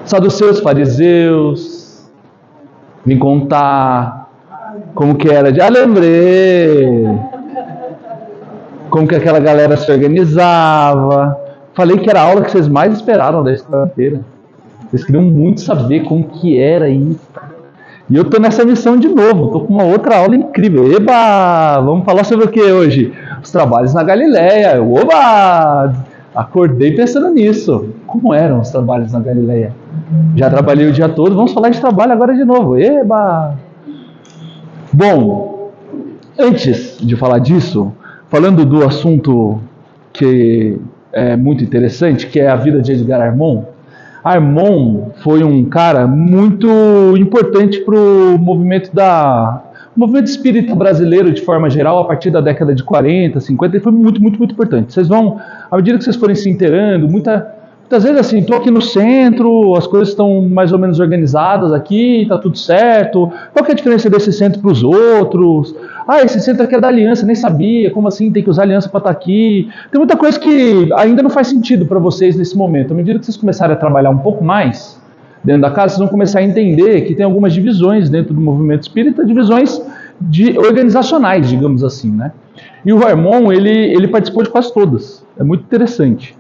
Saduceus, fariseus, vim contar como que era. Lembrei como que aquela galera se organizava. Falei que era a aula que vocês mais esperaram da escola-feira. Vocês queriam muito saber como que era isso. E eu tô nessa missão de novo, tô com uma outra aula incrível. Eba! Vamos falar sobre o que hoje? Os trabalhos na Galileia. Oba! Acordei pensando nisso. Como eram os trabalhos na Galileia? Já trabalhei o dia todo, vamos falar de trabalho agora de novo. Eba! Bom, antes de falar disso, falando do assunto que é muito interessante, que é a vida de Edgar Armond. Armond foi um cara muito importante para o movimento espírita brasileiro de forma geral, a partir da década de 40, 50, ele foi muito, muito, muito importante. Vocês vão, à medida que vocês forem se inteirando, muitas vezes assim, estou aqui no centro, as coisas estão mais ou menos organizadas aqui, está tudo certo. Qual que é a diferença desse centro para os outros? Esse centro aqui é da aliança, nem sabia, como assim tem que usar aliança para estar aqui? Tem muita coisa que ainda não faz sentido para vocês nesse momento. À medida que vocês começarem a trabalhar um pouco mais dentro da casa, vocês vão começar a entender que tem algumas divisões dentro do movimento espírita, divisões organizacionais, digamos assim, né? E o Armond, ele participou de quase todas. É muito interessante.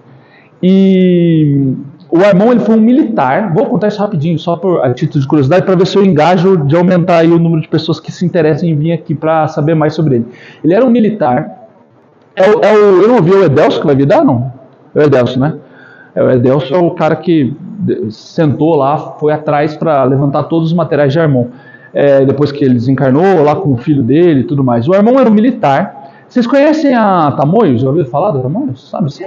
E o Armond, ele foi um militar. Vou contar isso rapidinho, só a título de curiosidade, para ver se eu engajo de aumentar aí o número de pessoas que se interessam em vir aqui para saber mais sobre ele. Ele era um militar. Eu não ouvi o Edelso que vai vir dar, não? É o Edelso, né? O Edelso é o cara que sentou lá, foi atrás para levantar todos os materiais de Armond. Depois que ele desencarnou, lá com o filho dele e tudo mais. O Armond era um militar. Vocês conhecem a Tamoios? Já ouviram falar da Tamoios? Sabe assim?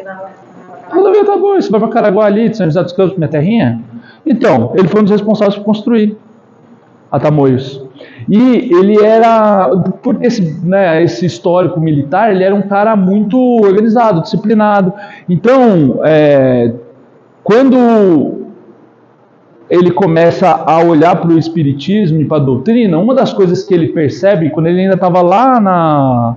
Rodovia Tamoios, você vai para Caraguá ali, de São José dos Campos, minha terrinha? Então, ele foi um dos responsáveis por construir a Tamoios. E ele era, por esse histórico militar, ele era um cara muito organizado, disciplinado. Então, quando ele começa a olhar para o espiritismo e para a doutrina, uma das coisas que ele percebe, quando ele ainda estava lá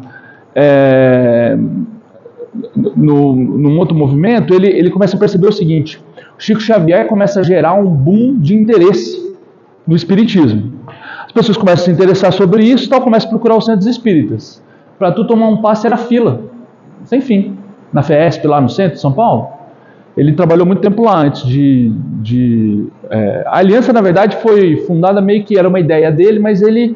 num outro movimento, ele começa a perceber o seguinte: o Chico Xavier começa a gerar um boom de interesse no espiritismo. As pessoas começam a se interessar sobre isso, então começam a procurar os centros espíritas. Para tu tomar um passe era fila, sem fim. Na FESP, lá no centro de São Paulo, ele trabalhou muito tempo lá antes a aliança, na verdade, foi fundada meio que era uma ideia dele, mas ele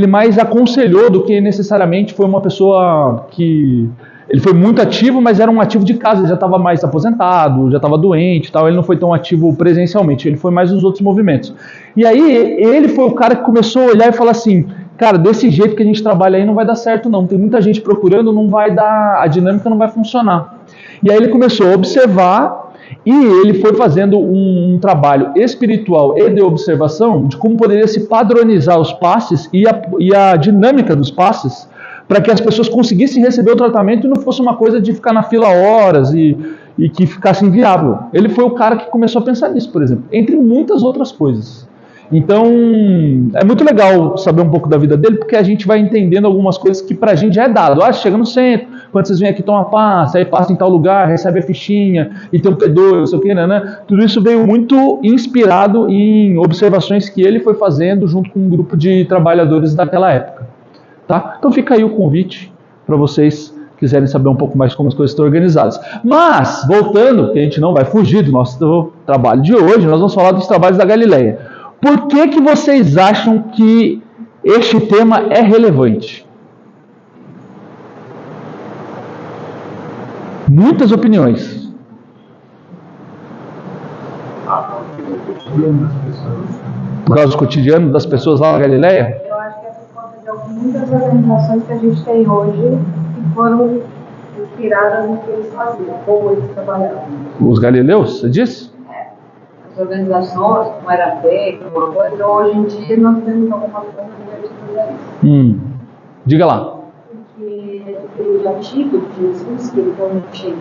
mais aconselhou do que necessariamente foi uma pessoa que... Ele foi muito ativo, mas era um ativo de casa, ele já estava mais aposentado, já estava doente e tal, ele não foi tão ativo presencialmente, ele foi mais nos outros movimentos. E aí, ele foi o cara que começou a olhar e falar assim: cara, desse jeito que a gente trabalha aí não vai dar certo não, tem muita gente procurando, não vai dar, a dinâmica não vai funcionar. E aí ele começou a observar e ele foi fazendo um trabalho espiritual e de observação de como poderia se padronizar os passes e a dinâmica dos passes, para que as pessoas conseguissem receber o tratamento e não fosse uma coisa de ficar na fila horas e que ficasse inviável. Ele foi o cara que começou a pensar nisso, por exemplo, entre muitas outras coisas. Então, é muito legal saber um pouco da vida dele, porque a gente vai entendendo algumas coisas que pra gente já é dado. Chega no centro, quando vocês vêm aqui tomar passe, aí passa em tal lugar, recebe a fichinha, e tem um P2, não sei o que, né? Tudo isso veio muito inspirado em observações que ele foi fazendo junto com um grupo de trabalhadores daquela época. Tá? Então fica aí o convite para vocês quiserem saber um pouco mais como as coisas estão organizadas. Mas, voltando, que a gente não vai fugir do nosso trabalho de hoje, nós vamos falar dos trabalhos da Galileia. Por que vocês acham que este tema é relevante? Muitas opiniões. Por causa do cotidiano das pessoas lá na Galileia? Eu acho que é por conta de muitas organizações que a gente tem hoje que foram inspiradas no que eles faziam, como eles trabalhavam. Os galileus, você disse? As organizações, como era feito, então hoje em dia nós temos alguma coisa de fazer isso. Diga lá. Porque ele já tinha de Jesus, que ele não tinha.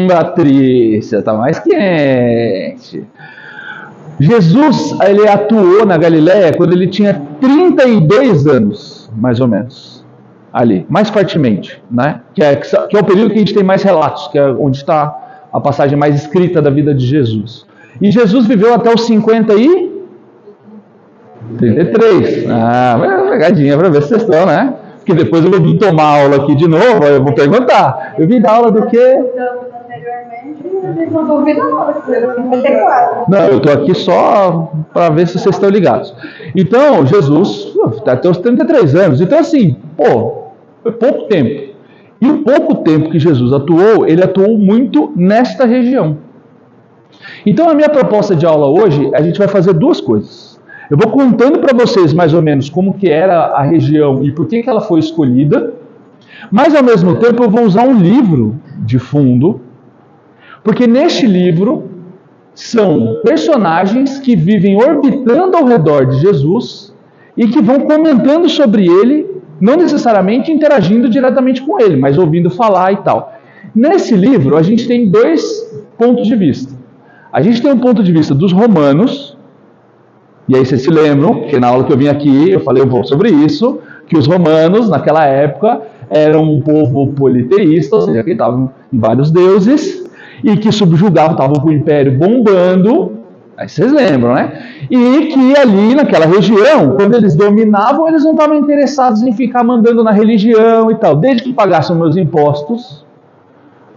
Patrícia, tá mais quente. Jesus, ele atuou na Galileia quando ele tinha 32 anos, mais ou menos, ali, mais fortemente, né? Que é o período que a gente tem mais relatos, que é onde está a passagem mais escrita da vida de Jesus. E Jesus viveu até os 33. Pegadinha para ver se vocês estão, né? Porque depois eu vou vir tomar aula aqui de novo, eu vou perguntar. Eu vim dar aula do quê? Não, eu estou aqui só para ver se vocês estão ligados. Então, Jesus está até os 33 anos. Então, assim, foi pouco tempo. E o pouco tempo que Jesus atuou, ele atuou muito nesta região. Então, a minha proposta de aula hoje, a gente vai fazer duas coisas. Eu vou contando para vocês mais ou menos como que era a região e por que ela foi escolhida, mas ao mesmo tempo eu vou usar um livro de fundo, porque neste livro são personagens que vivem orbitando ao redor de Jesus e que vão comentando sobre ele, não necessariamente interagindo diretamente com ele, mas ouvindo falar e tal. Nesse livro a gente tem dois pontos de vista. A gente tem um ponto de vista dos romanos, e aí vocês se lembram, que na aula que eu vim aqui eu falei um pouco sobre isso, que os romanos naquela época eram um povo politeísta, ou seja, que estavam em vários deuses, e que subjugavam, estavam com o império bombando, aí vocês lembram, né? E que ali naquela região, quando eles dominavam, eles não estavam interessados em ficar mandando na religião e tal. Desde que pagassem meus impostos,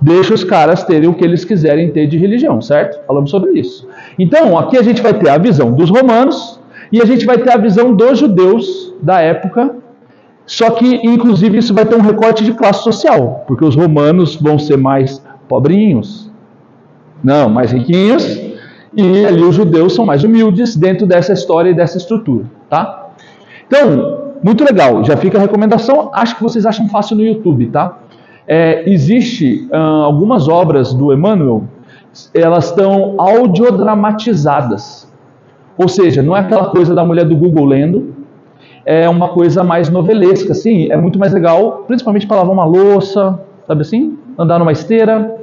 deixa os caras terem o que eles quiserem ter de religião, certo? Falamos sobre isso. Então, aqui a gente vai ter a visão dos romanos e a gente vai ter a visão dos judeus da época, só que, inclusive, isso vai ter um recorte de classe social, porque os romanos vão ser mais pobrinhos, não, mais riquinhos, e ali os judeus são mais humildes dentro dessa história e dessa estrutura, tá? Então, muito legal, já fica a recomendação, acho que vocês acham fácil no YouTube, tá? Existe algumas obras do Emmanuel, elas estão audiodramatizadas, ou seja, não é aquela coisa da mulher do Google lendo, é uma coisa mais novelesca, assim, é muito mais legal, principalmente para lavar uma louça, sabe assim? Andar numa esteira,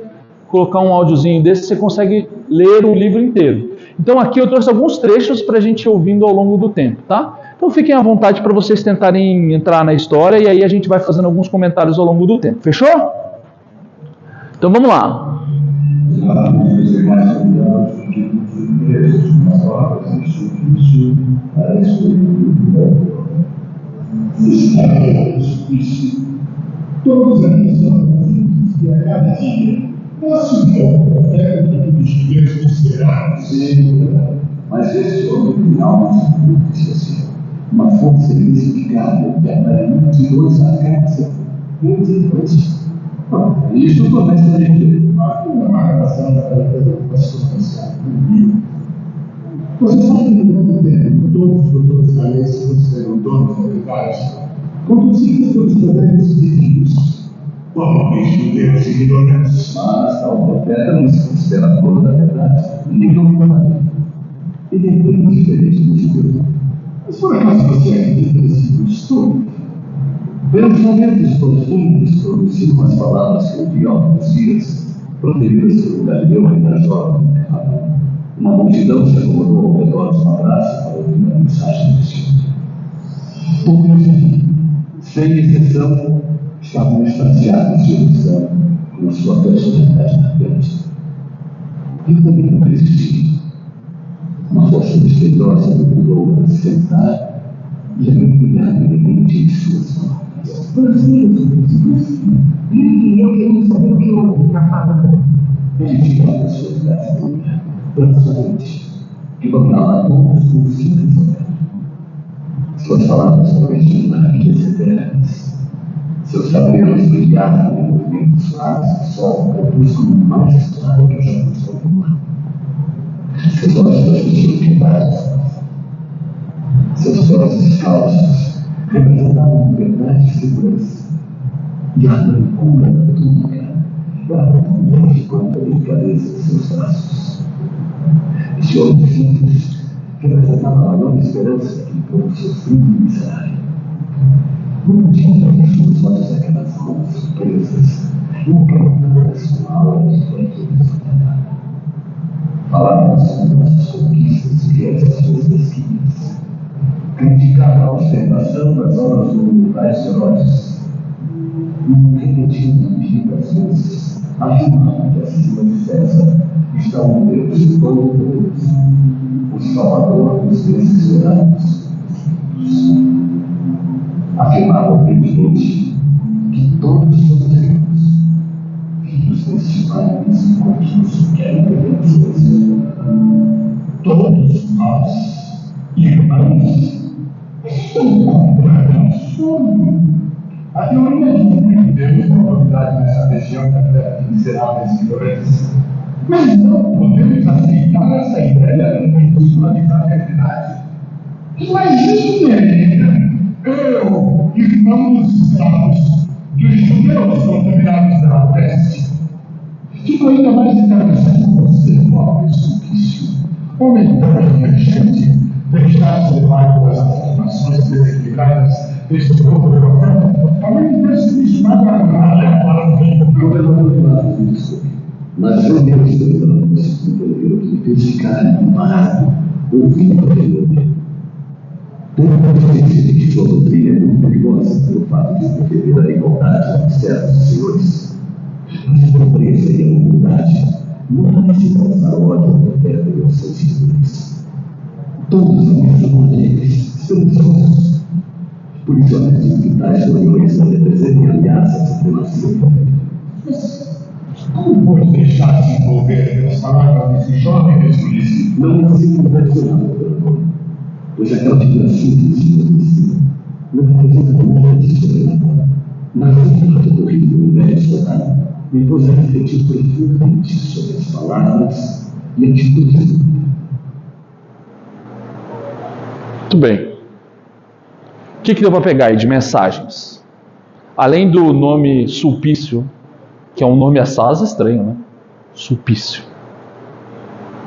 colocar um áudiozinho desse, você consegue ler o livro inteiro. Então aqui eu trouxe alguns trechos para a gente ir ouvindo ao longo do tempo, tá? Então fiquem à vontade para vocês tentarem entrar na história e aí a gente vai fazendo alguns comentários ao longo do tempo. Fechou? Então vamos lá. Todos aqui são que a cada dia nosso profeta dos primeiros considerados. Mas esse homem tem alma muito especial, uma força inexplicável que atrai multidões à casa. Multidões. Isso começa a gente. Uma relação da situação. Você sabe que no mundo tempo, todos os doutores da lei se consideram donos da verdade, conduzidos pelos poderes divinos. Normalmente, Deus e ignorantes. Mas tal profeta não se considera dono da verdade. Nem dono da verdade. Ele é bem diferente do judeu. Mas por acaso você acredita nesse tipo de estudo? Pensamentos profundos produziram as palavras que eu vi há alguns dias, proferidas pelo Galileu ainda jovem. Uma multidão se acomodou ao redor de uma praça para ouvir uma mensagem deste tipo. Todos, sem exceção, estavam extasiados de emoção com a sua personalidade marcante. Eu também não resisti. Uma força misteriosa me mudou a se sentar e a mergulhar brevemente em suas palavras. E eu queria saber o que eu está falando. Ele tinha uma personalidade pura, transparente, que dominava todos com simples olhar. Suas palavras prometiam maravilhas eternas. Seus cabelos brilhavam em movimentos claros do sol, crepúsculo mais claro que eu já vi sobre o mar. Seus olhos transmitiam piedade. Seus pés descalços representavam liberdade e segurança. E a brancura da túnica era tão leve quanto a delicadeza de seus braços. Esse homem simples representava a nova esperança que povo sofrido e miserável. Não tinha nos olhos aquelas mãos surpresas, encantadas com a aura de banqueiros da falava sobre nossas conquistas e realizações mesquinhas. Criticava a ostentação das obras monumentais de Herodes. Repetindo infinitas vezes afirmando que acima de César está um Deus todo-poderoso, o Salvador dos necessitados. Afirmava obediente que todos somos irmãos, filhos deste país com que nos querem pertencer. Todos nós, irmãos, estamos completamente. A teoria de que Deus tem autoridade nessa região da terra de miseráveis e ignorantes, mas não podemos aceitar essa ideia em busca de fraternidade. Imagine irmãos escravos dos judeus contaminados pela peste. Fico ainda mais interessado com você, pobre Sulpício. Homem tão inteligente, deixar-se levar pelas afirmações desequilibradas deste povo europeu, também percebi nada para mim. Governador, desculpe, mas eu mesmo entendeu que me fez ficar parado, ouvindo a dele. Tenho consciência de que sua doutrina é muito perigosa pelo fato de defender a igualdade de certos senhores. Mas a pobreza e a humildade não parecem causar ódio a qualquer de seus filhos. Todos nós somos negros, estamos sós. Por isso, eu acredito que tais reuniões não representem ameaça à supremacia. Mas como pode deixar se envolver nas palavras desse jovem desconhecido? Não consigo impressionar, doutor, pois aquela figura simples de você não representa nada de sobrenatural. Mas o fato do rio do velho soldado me pôs a refletir profundamente sobre as palavras e atitudes. Muito bem. O que deu para pegar aí de mensagens? Além do nome Sulpício, que é um nome assaz estranho, né? Sulpício.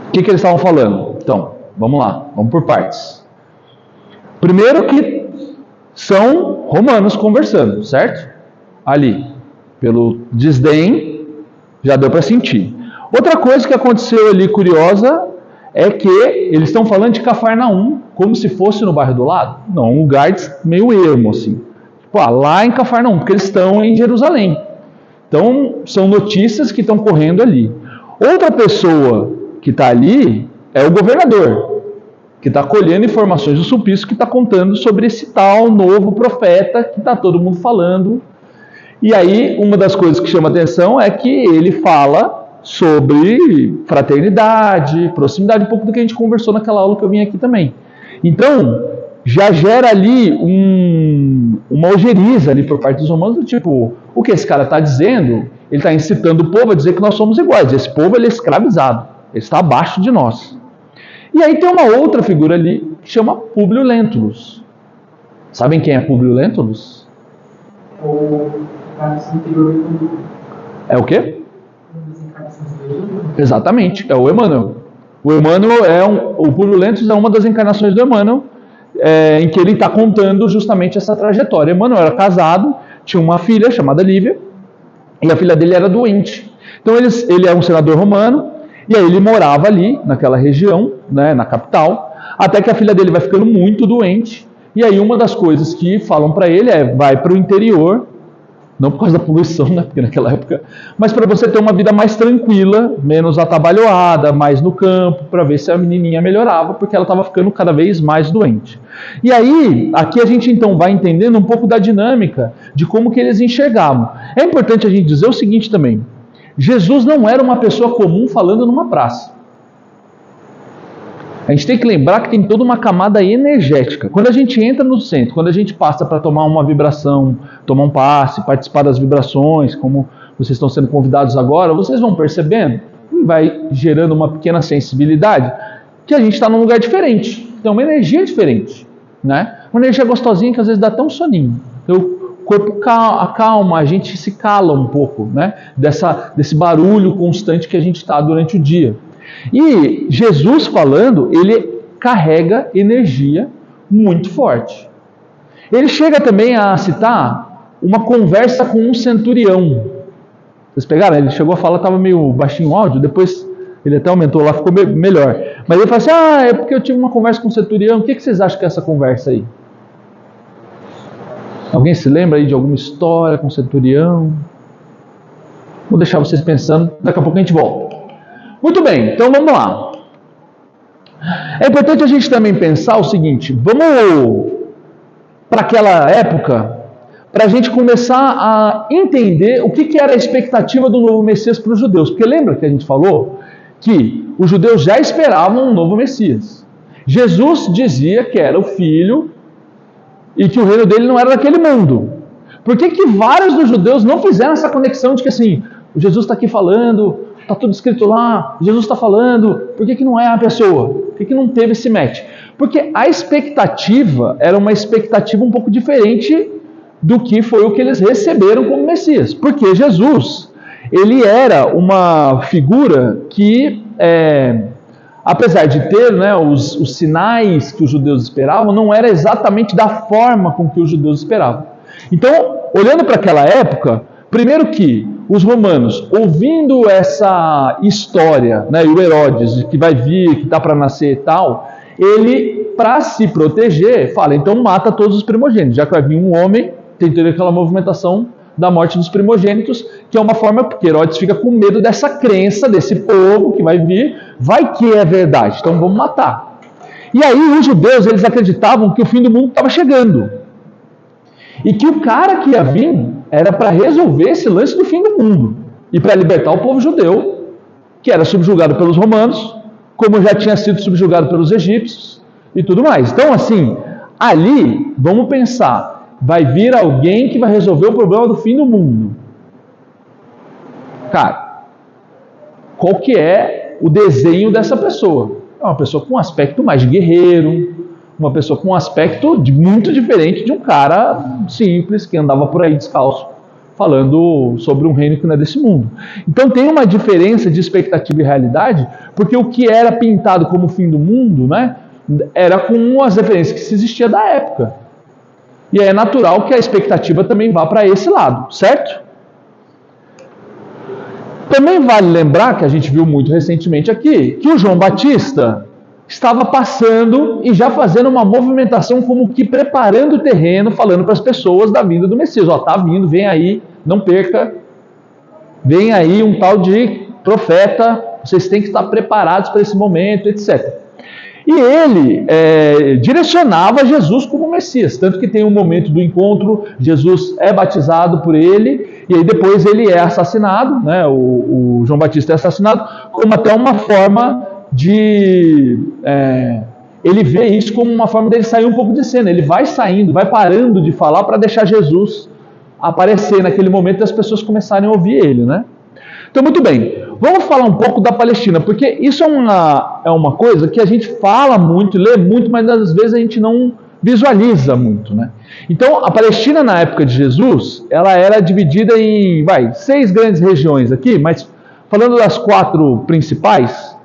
O que eles estavam falando? Então, vamos lá, vamos por partes. Primeiro que são romanos conversando, certo? Ali, pelo desdém, já deu para sentir. Outra coisa que aconteceu ali curiosa é que eles estão falando de Cafarnaum como se fosse no bairro do lado. Não, um lugar meio ermo, assim. Tipo, lá em Cafarnaum, porque eles estão em Jerusalém. Então, são notícias que estão correndo ali. Outra pessoa que está ali é o governador, que está colhendo informações do Sulpício, que está contando sobre esse tal novo profeta que está todo mundo falando. E aí, uma das coisas que chama atenção é que ele fala sobre fraternidade, proximidade, um pouco do que a gente conversou naquela aula que eu vim aqui também. Então, já gera ali uma ojeriza ali por parte dos romanos, do tipo, o que esse cara está dizendo? Ele está incitando o povo a dizer que nós somos iguais. Esse povo ele é escravizado, ele está abaixo de nós. E aí tem uma outra figura ali que chama Públio Lentulus. Sabem quem é Públio Lentulus? É o quê? Exatamente, é o Emmanuel. O Emmanuel o Públio Lentulus é uma das encarnações do Emmanuel, em que ele está contando justamente essa trajetória. Emmanuel era casado, tinha uma filha chamada Lívia, e a filha dele era doente. Então ele é um senador romano, e aí ele morava ali, naquela região, né, na capital, até que a filha dele vai ficando muito doente, e aí uma das coisas que falam para ele é, vai para o interior, não por causa da poluição, né, porque naquela época, mas para você ter uma vida mais tranquila, menos atabalhoada, mais no campo, para ver se a menininha melhorava, porque ela estava ficando cada vez mais doente. E aí, aqui a gente então vai entendendo um pouco da dinâmica de como que eles enxergavam. É importante a gente dizer o seguinte também, Jesus não era uma pessoa comum falando numa praça. A gente tem que lembrar que tem toda uma camada energética. Quando a gente entra no centro, quando a gente passa para tomar uma vibração, tomar um passe, participar das vibrações, como vocês estão sendo convidados agora, vocês vão percebendo e vai gerando uma pequena sensibilidade que a gente está num lugar diferente. Tem uma energia diferente, né? Uma energia gostosinha que às vezes dá até um soninho. Então, o corpo acalma, a gente se cala um pouco, né? Desse barulho constante que a gente está durante o dia. E Jesus falando, ele carrega energia muito forte. Ele chega também a citar uma conversa com um centurião. Vocês pegaram? Ele chegou a falar, estava meio baixinho o áudio, depois ele até aumentou lá, ficou melhor. Mas ele fala assim, é porque eu tive uma conversa com um centurião. O que vocês acham que é essa conversa aí? Alguém se lembra aí de alguma história com centurião? Vou deixar vocês pensando, daqui a pouco a gente volta. Muito bem, então vamos lá. É importante a gente também pensar o seguinte, vamos para aquela época, para a gente começar a entender o que era a expectativa do novo Messias para os judeus. Porque lembra que a gente falou que os judeus já esperavam um novo Messias. Jesus dizia que era o Filho e que o reino dele não era daquele mundo. Por que vários dos judeus não fizeram essa conexão de que assim, o Jesus está aqui falando, está tudo escrito lá, Jesus está falando, por que não é a pessoa? Por que não teve esse match? Porque a expectativa era uma expectativa um pouco diferente do que foi o que eles receberam como Messias. Porque Jesus, ele era uma figura que, apesar de ter, né, os sinais que os judeus esperavam, não era exatamente da forma com que os judeus esperavam. Então, olhando para aquela época, primeiro que os romanos, ouvindo essa história, né, e o Herodes, que vai vir, que está para nascer e tal, ele, para se proteger, fala, então mata todos os primogênitos, já que vai vir um homem, tem toda aquela movimentação da morte dos primogênitos, que é uma forma, porque Herodes fica com medo dessa crença, desse povo que vai vir, vai que é verdade, então vamos matar. E aí os judeus, eles acreditavam que o fim do mundo estava chegando. E que o cara que ia vir era para resolver esse lance do fim do mundo. E para libertar o povo judeu, que era subjugado pelos romanos, como já tinha sido subjugado pelos egípcios e tudo mais. Então, assim, ali, vamos pensar, vai vir alguém que vai resolver o problema do fim do mundo. Cara, qual que é o desenho dessa pessoa? É uma pessoa com um aspecto mais de guerreiro, uma pessoa com um aspecto muito diferente de um cara simples que andava por aí descalço, falando sobre um reino que não é desse mundo. Então tem uma diferença de expectativa e realidade, porque o que era pintado como o fim do mundo, né, era com as referências que se existia da época. E é natural que a expectativa também vá para esse lado, certo? Também vale lembrar, que a gente viu muito recentemente aqui, que o João Batista estava passando e já fazendo uma movimentação como que preparando o terreno, falando para as pessoas da vinda do Messias. Ó, tá vindo, vem aí, não perca, vem aí um tal de profeta, vocês têm que estar preparados para esse momento, etc. E ele direcionava Jesus como Messias, tanto que tem um momento do encontro, Jesus é batizado por ele, e aí depois ele é assassinado, né? O João Batista é assassinado, como até uma forma de... ele vê isso como uma forma dele sair um pouco de cena, ele vai saindo, vai parando de falar para deixar Jesus aparecer naquele momento e as pessoas começarem a ouvir ele, né? Então, muito bem, vamos falar um pouco da Palestina, porque isso é uma coisa que a gente fala muito, lê muito, mas às vezes a gente não visualiza muito, né? Então, a Palestina na época de Jesus, ela era dividida em 6 grandes regiões aqui, mas falando das 4 principais,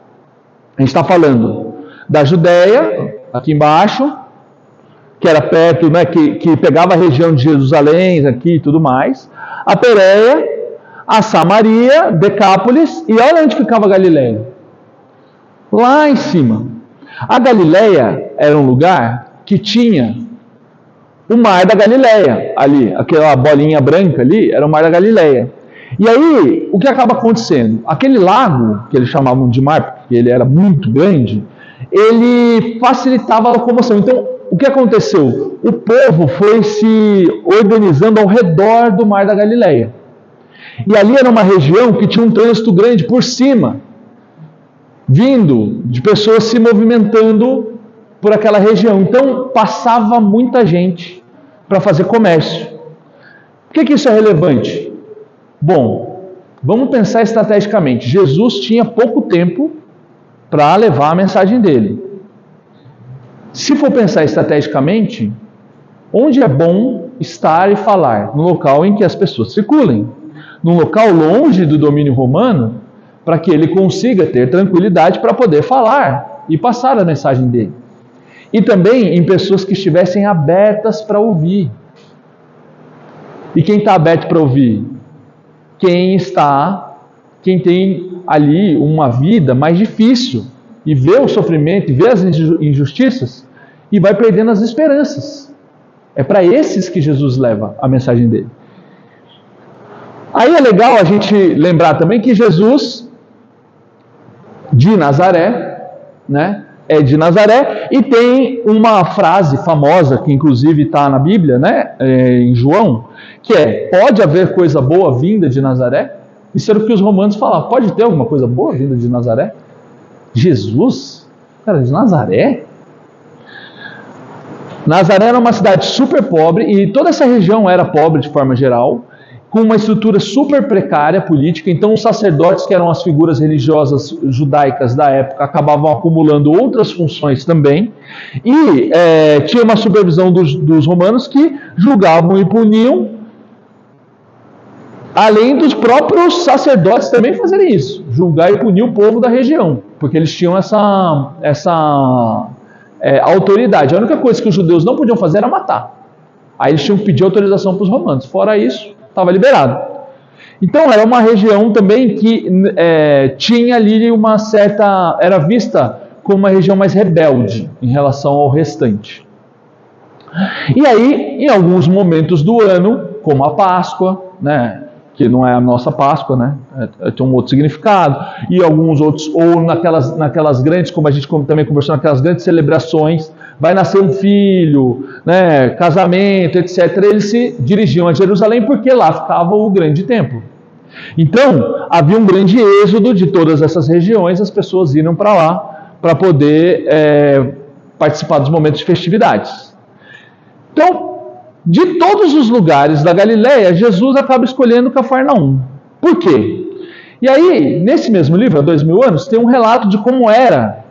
a gente está falando da Judéia, aqui embaixo, que era perto, né, que pegava a região de Jerusalém aqui e tudo mais, a Pérea, a Samaria, Decápolis, e olha onde ficava a Galileia. Lá em cima. A Galileia era um lugar que tinha o Mar da Galileia, ali, aquela bolinha branca ali, era o Mar da Galileia. E aí, o que acaba acontecendo? Aquele lago, que eles chamavam de mar, porque ele era muito grande, ele facilitava a locomoção. Então, o que aconteceu? O povo foi se organizando ao redor do Mar da Galileia. E ali era uma região que tinha um trânsito grande por cima, vindo de pessoas se movimentando por aquela região. Então, passava muita gente para fazer comércio. Por que isso é relevante? Bom, vamos pensar estrategicamente. Jesus tinha pouco tempo para levar a mensagem dele. Se for pensar estrategicamente, onde é bom estar e falar? No local em que as pessoas circulem. Num local longe do domínio romano, para que ele consiga ter tranquilidade para poder falar e passar a mensagem dele. E também em pessoas que estivessem abertas para ouvir. E quem está aberto para ouvir? Quem tem ali uma vida mais difícil e vê o sofrimento, e vê as injustiças e vai perdendo as esperanças. É para esses que Jesus leva a mensagem dele. Aí é legal a gente lembrar também que Jesus de Nazaré, né? É de Nazaré, e tem uma frase famosa, que inclusive está na Bíblia, né? Em João, que é: pode haver coisa boa vinda de Nazaré? Isso era o que os romanos falavam: pode ter alguma coisa boa vinda de Nazaré? Jesus? Cara, de Nazaré? Nazaré era uma cidade super pobre, e toda essa região era pobre de forma geral, com uma estrutura super precária política. Então os sacerdotes, que eram as figuras religiosas judaicas da época, acabavam acumulando outras funções também, e tinha uma supervisão dos romanos, que julgavam e puniam, além dos próprios sacerdotes também fazerem isso, julgar e punir o povo da região, porque eles tinham essa autoridade. A única coisa que os judeus não podiam fazer era matar. Aí eles tinham que pedir autorização para os romanos. Fora isso, estava liberado. Então era uma região também que tinha ali uma certa... era vista como uma região mais rebelde em relação ao restante. E aí, em alguns momentos do ano, como a Páscoa, né, que não é a nossa Páscoa, né, tem um outro significado, e alguns outros, ou naquelas grandes, como a gente também conversou, naquelas grandes celebrações, vai nascer um filho, né, casamento, etc. Eles se dirigiam a Jerusalém, porque lá ficava o grande templo. Então, havia um grande êxodo de todas essas regiões, as pessoas iam para lá para poder participar dos momentos de festividades. Então, de todos os lugares da Galileia, Jesus acaba escolhendo Cafarnaum. Por quê? E aí, nesse mesmo livro, há 2000 anos, tem um relato de como era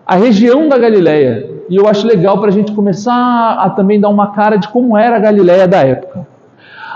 a região da Galileia. E eu acho legal para a gente começar a também dar uma cara de como era a Galileia da época.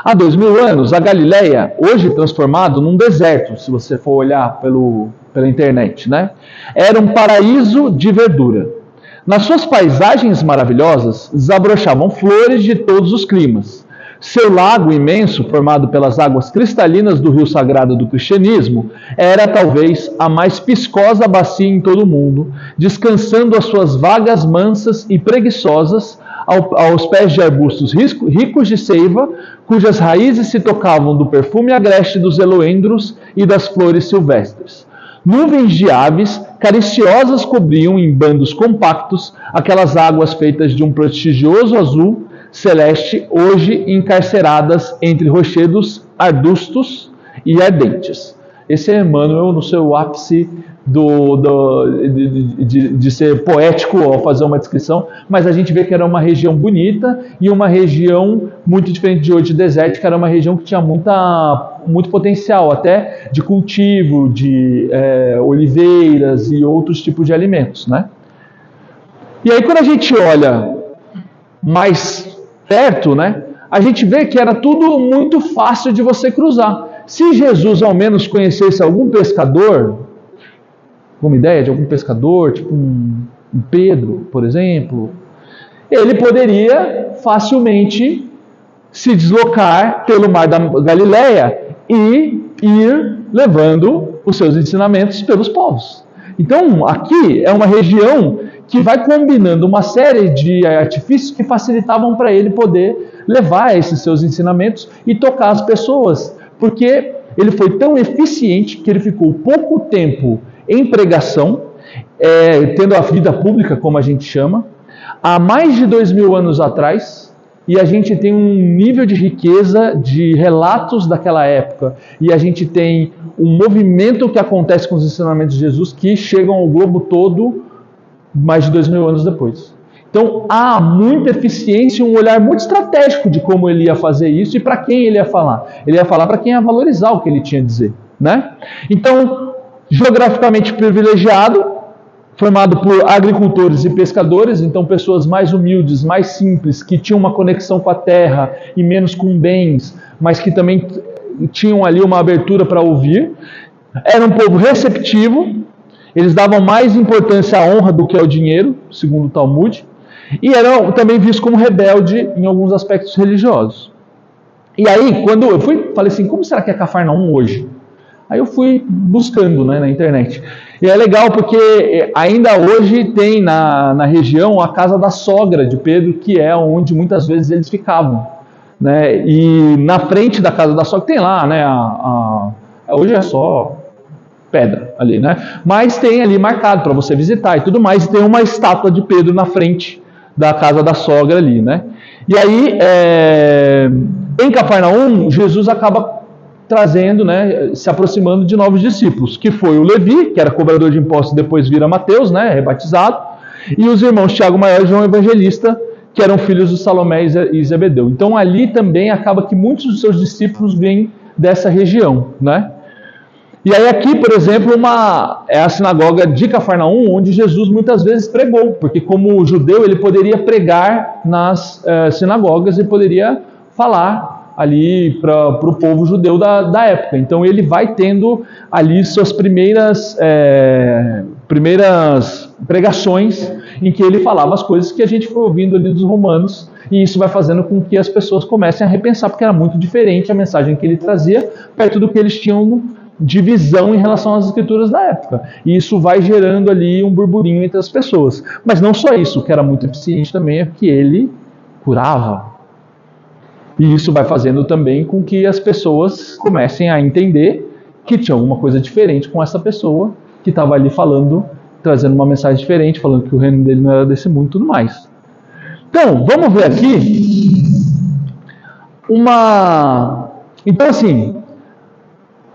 Há 2000 anos, a Galileia, hoje transformado num deserto, se você for olhar pela internet, né? Era um paraíso de verdura. Nas suas paisagens maravilhosas, desabrochavam flores de todos os climas. Seu lago imenso, formado pelas águas cristalinas do rio sagrado do cristianismo, era talvez a mais piscosa bacia em todo o mundo, descansando as suas vagas mansas e preguiçosas aos pés de arbustos ricos de seiva, cujas raízes se tocavam do perfume agreste dos eloendros e das flores silvestres. Nuvens de aves cariciosas cobriam em bandos compactos aquelas águas feitas de um prestigioso azul celeste, hoje encarceradas entre rochedos arbustos e ardentes. Esse é Emmanuel no seu ápice de ser poético ao fazer uma descrição, mas a gente vê que era uma região bonita e uma região muito diferente de hoje, desértica. Era uma região que tinha muito potencial até de cultivo, de oliveiras e outros tipos de alimentos, né? E aí quando a gente olha mais perto, né, a gente vê que era tudo muito fácil de você cruzar. Se Jesus ao menos conhecesse algum pescador, alguma ideia de algum pescador, tipo um Pedro, por exemplo, ele poderia facilmente se deslocar pelo mar da Galileia e ir levando os seus ensinamentos pelos povos. Então, aqui é uma região que vai combinando uma série de artifícios que facilitavam para ele poder levar esses seus ensinamentos e tocar as pessoas, porque ele foi tão eficiente que ele ficou pouco tempo em pregação, tendo a vida pública, como a gente chama, há mais de 2000 anos atrás, e a gente tem um nível de riqueza de relatos daquela época, e a gente tem um movimento que acontece com os ensinamentos de Jesus que chegam ao globo todo mais de 2000 anos depois. Então há muita eficiência e um olhar muito estratégico de como ele ia fazer isso e para quem ele ia falar. Ele ia falar para quem ia valorizar o que ele tinha a dizer, né? Então, geograficamente privilegiado, formado por agricultores e pescadores, então pessoas mais humildes, mais simples, que tinham uma conexão com a terra e menos com bens, mas que também tinham ali uma abertura para ouvir. Era um povo receptivo, eles davam mais importância à honra do que ao dinheiro, segundo o Talmud, e eram também vistos como rebelde em alguns aspectos religiosos. E aí, quando eu falei assim, como será que é Cafarnaum hoje? Aí eu fui buscando, né, na internet. E é legal porque ainda hoje tem na região a casa da sogra de Pedro, que é onde muitas vezes eles ficavam, né? E na frente da casa da sogra tem lá, né? Hoje é só pedra ali, né? Mas tem ali marcado para você visitar e tudo mais. E tem uma estátua de Pedro na frente da casa da sogra ali, né? E aí, em Cafarnaum, Jesus acaba trazendo, né, se aproximando de novos discípulos, que foi o Levi, que era cobrador de impostos, depois vira Mateus, né, rebatizado, e os irmãos Tiago Maior e João Evangelista, que eram filhos de Salomé e Zebedeu. Então ali também acaba que muitos dos seus discípulos vêm dessa região, né? E aí aqui, por exemplo, é a sinagoga de Cafarnaum, onde Jesus muitas vezes pregou, porque como judeu ele poderia pregar nas sinagogas e poderia falar ali para o povo judeu da época. Então ele vai tendo ali suas primeiras pregações em que ele falava as coisas que a gente foi ouvindo ali dos romanos, e isso vai fazendo com que as pessoas comecem a repensar, porque era muito diferente a mensagem que ele trazia perto do que eles tinham de visão em relação às escrituras da época. E isso vai gerando ali um burburinho entre as pessoas. Mas não só isso, o que era muito eficiente também é que ele curava. E isso vai fazendo também com que as pessoas comecem a entender que tinha alguma coisa diferente com essa pessoa que estava ali falando, trazendo uma mensagem diferente, falando que o reino dele não era desse mundo e tudo mais. Então, vamos ver aqui Então, assim,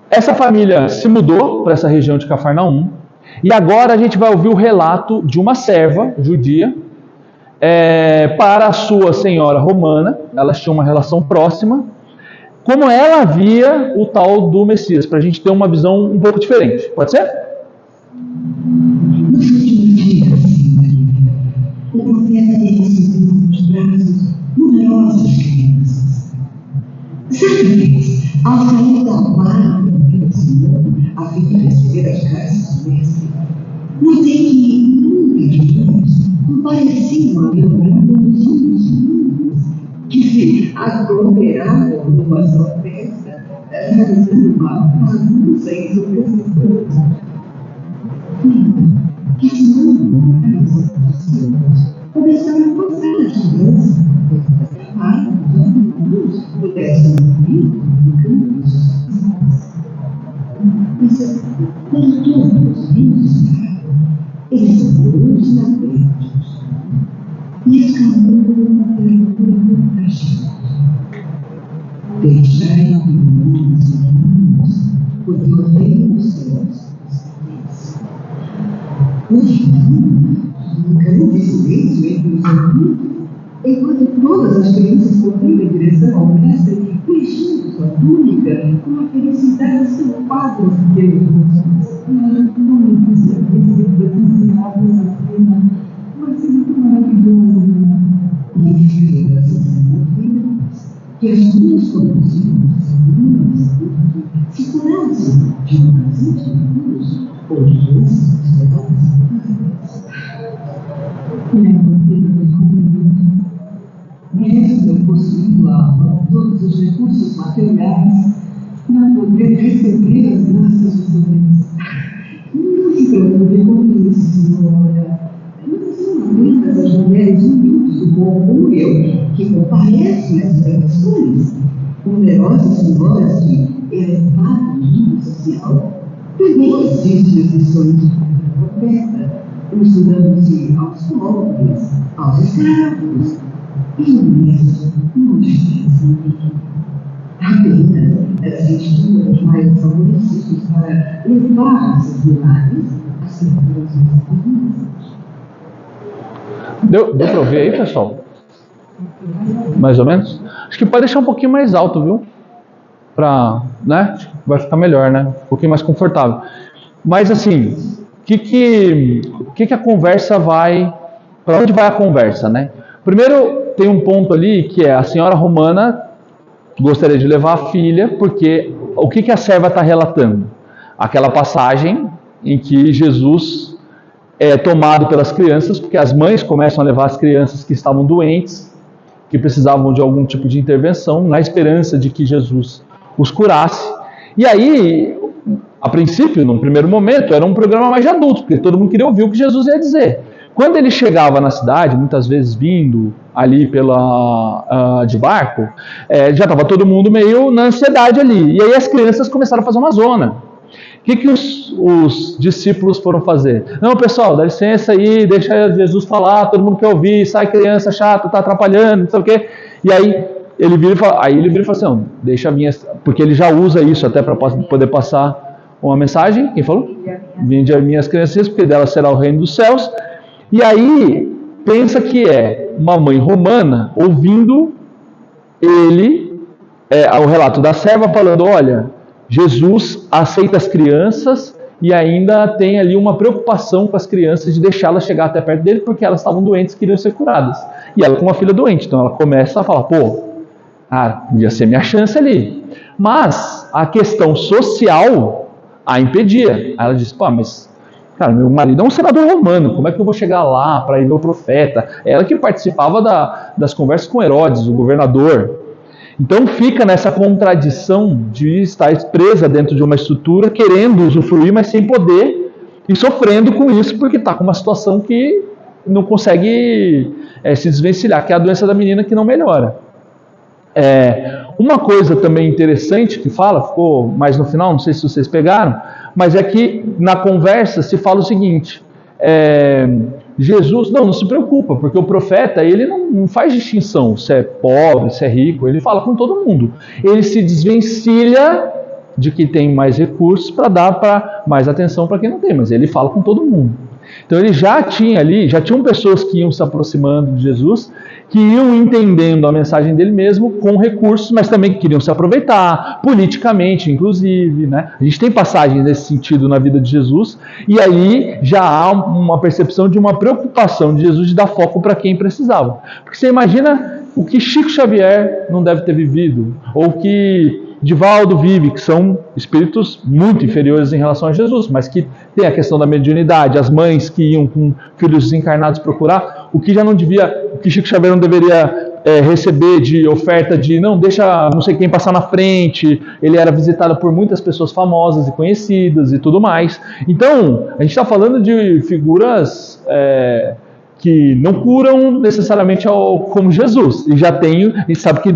essa família se mudou para essa região de Cafarnaum, e agora a gente vai ouvir o relato de uma serva judia para a sua senhora romana. Elas tinham uma relação próxima, como ela via o tal do Messias, para a gente ter uma visão um pouco diferente. Pode ser? Nos últimos dias, o profeta recebeu nos braços numerosas crianças. Certa vez, ao sair da guarda do Senhor, a fim de receber as graças do Mestre, notei que muitas mãos compareciam a meu lado dos outros mundos, que se aglomeravam numa só festa, realizando uma bagunça ensurdecedora. Que se não começaram a passar as crianças para que os adultos pudessem ouvir o canto dos seus. Mas, quando todos os vinhos eles segurou-se na frente e escapou uma pergunta para Jesus. Deixai que muitos irmãos, porque o reino dos céus um grande silêncio entre os adultos, enquanto todas as crianças corriam em direção ao mestre, beijando sua túnica, com a felicidade selvadas pelos rostos. Não me disse a vez presenciava essa cena, mas é muito maravilhosa. E as crianças ouviram que as duas conduziam as se curassem de um vazio de luz, ou de doenças consideradas. Mesmo possuindo à mão todos os recursos materiais para poder receber as graças de seu Deus. Não se preocupe com isso, senhora. Não são apenas as mulheres humildes do bom como eu que comparecem às pregações. Numerosas senhoras de elevado nível social também existem as lições de profeta, ensinando-se aos pobres, aos escravos, e o mesmo não desfazem. Apenas as estudas mais favorecidas para levar esses milagres a sermos Deu para ouvir aí, pessoal? Mais ou menos? Acho que pode deixar um pouquinho mais alto, viu? Né? Vai ficar melhor, né? Um pouquinho mais confortável. Mas assim, o que a conversa vai... Para onde vai a conversa, né? Primeiro, tem um ponto ali que é a senhora romana gostaria de levar a filha, porque o que a serva está relatando? Aquela passagem em que Jesus é tomado pelas crianças, porque as mães começam a levar as crianças que estavam doentes, que precisavam de algum tipo de intervenção, na esperança de que Jesus os curasse. E aí, a princípio, num primeiro momento, era um programa mais de adultos, porque todo mundo queria ouvir o que Jesus ia dizer. Quando ele chegava na cidade, muitas vezes vindo ali de barco, já estava todo mundo meio na ansiedade ali. E aí as crianças começaram a fazer uma zona. O que os discípulos foram fazer? Não, pessoal, dá licença aí, deixa Jesus falar, todo mundo quer ouvir, sai criança chata, está atrapalhando, não sei o quê. E aí ele vira e fala assim, não, deixa a minha... Porque ele já usa isso até para poder passar uma mensagem. Quem falou? Vinde as minhas crianças, porque delas será o reino dos céus. E aí, pensa que é uma mãe romana ouvindo o relato da serva falando, olha, Jesus aceita as crianças e ainda tem ali uma preocupação com as crianças de deixá-las chegar até perto dele porque elas estavam doentes e queriam ser curadas. E ela com uma filha doente, então ela começa a falar, podia ser minha chance ali. Mas a questão social a impedia. Aí ela disse, mas... Cara, meu marido é um senador romano, como é que eu vou chegar lá para ir ver o profeta? Ela que participava das conversas com Herodes, o governador. Então fica nessa contradição de estar presa dentro de uma estrutura, querendo usufruir, mas sem poder, e sofrendo com isso, porque está com uma situação que não consegue se desvencilhar, que é a doença da menina que não melhora. Uma coisa também interessante que ficou mais no final, não sei se vocês pegaram, mas é que na conversa se fala o seguinte, Jesus, não se preocupa, porque o profeta, ele não faz distinção se é pobre, se é rico, ele fala com todo mundo. Ele se desvencilha de quem tem mais recursos para dar mais atenção para quem não tem, mas ele fala com todo mundo. Então ele já tinham pessoas que iam se aproximando de Jesus, que iam entendendo a mensagem dele mesmo com recursos, mas também que queriam se aproveitar, politicamente inclusive, né? A gente tem passagens nesse sentido na vida de Jesus, e aí já há uma percepção de uma preocupação de Jesus de dar foco para quem precisava. Porque você imagina o que Chico Xavier não deve ter vivido, ou que Divaldo vive, que são espíritos muito inferiores em relação a Jesus, mas que tem a questão da mediunidade, as mães que iam com filhos desencarnados procurar, o que Chico Xavier não deveria receber de oferta de não deixa não sei quem passar na frente. Ele era visitado por muitas pessoas famosas e conhecidas e tudo mais. Então, a gente está falando de figuras que não curam necessariamente como Jesus, e a gente sabe que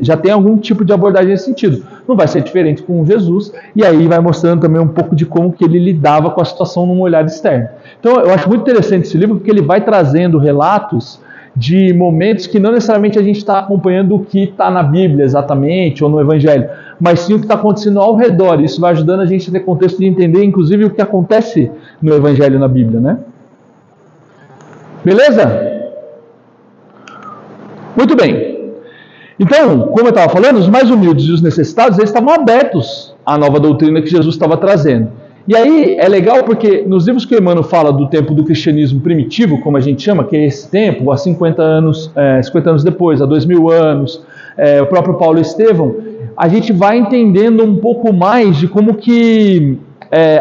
já tem algum tipo de abordagem nesse sentido. Não vai ser diferente com Jesus, e aí vai mostrando também um pouco de como que ele lidava com a situação num olhar externo. Então eu acho muito interessante esse livro, porque ele vai trazendo relatos de momentos que não necessariamente a gente está acompanhando o que está na Bíblia exatamente, ou no Evangelho, mas sim o que está acontecendo ao redor. Isso vai ajudando a gente a ter contexto de entender, inclusive, o que acontece no Evangelho e na Bíblia, né? Beleza? Muito bem. Então, como eu estava falando, os mais humildes e os necessitados, eles estavam abertos à nova doutrina que Jesus estava trazendo. E aí é legal porque nos livros que o Emmanuel fala do tempo do cristianismo primitivo, como a gente chama, que é esse tempo, há 50 anos depois, há 2000 anos, o próprio Paulo Estevão, a gente vai entendendo um pouco mais de como que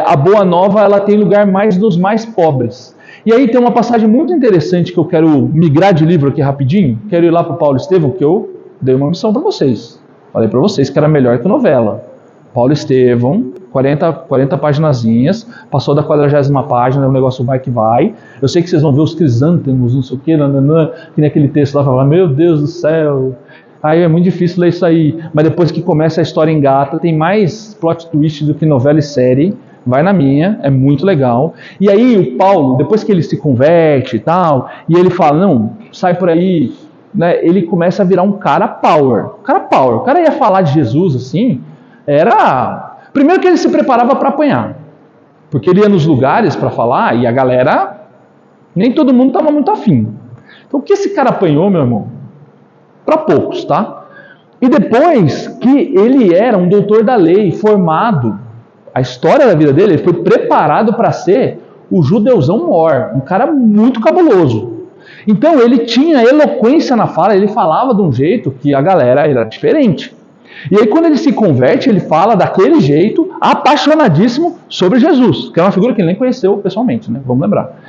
a Boa Nova ela tem lugar mais nos mais pobres. E aí tem uma passagem muito interessante que eu quero migrar de livro aqui rapidinho. Quero ir lá para o Paulo Estevão, que eu dei uma missão para vocês. Falei para vocês que era melhor que novela. Paulo Estevão, 40 paginazinhas, passou da 40ª página, o negócio vai que vai. Eu sei que vocês vão ver os crisântemos, não sei o que, que nem aquele texto lá, falar, meu Deus do céu. Aí é muito difícil ler isso aí. Mas depois que começa a história engata, tem mais plot twist do que novela e série. Vai na minha, é muito legal. E aí o Paulo, depois que ele se converte e tal, e ele fala, não, sai por aí, né, ele começa a virar um cara power. O cara ia falar de Jesus assim, primeiro que ele se preparava para apanhar. Porque ele ia nos lugares para falar e a galera, nem todo mundo estava muito afim. Então o que esse cara apanhou, meu irmão? Para poucos, tá? E depois que ele era um doutor da lei, formado, a história da vida dele, ele foi preparado para ser o judeuzão mor, um cara muito cabuloso. Então ele tinha eloquência na fala, ele falava de um jeito que a galera era diferente. E aí quando ele se converte, ele fala daquele jeito, apaixonadíssimo sobre Jesus, que é uma figura que ele nem conheceu pessoalmente, né? Vamos lembrar.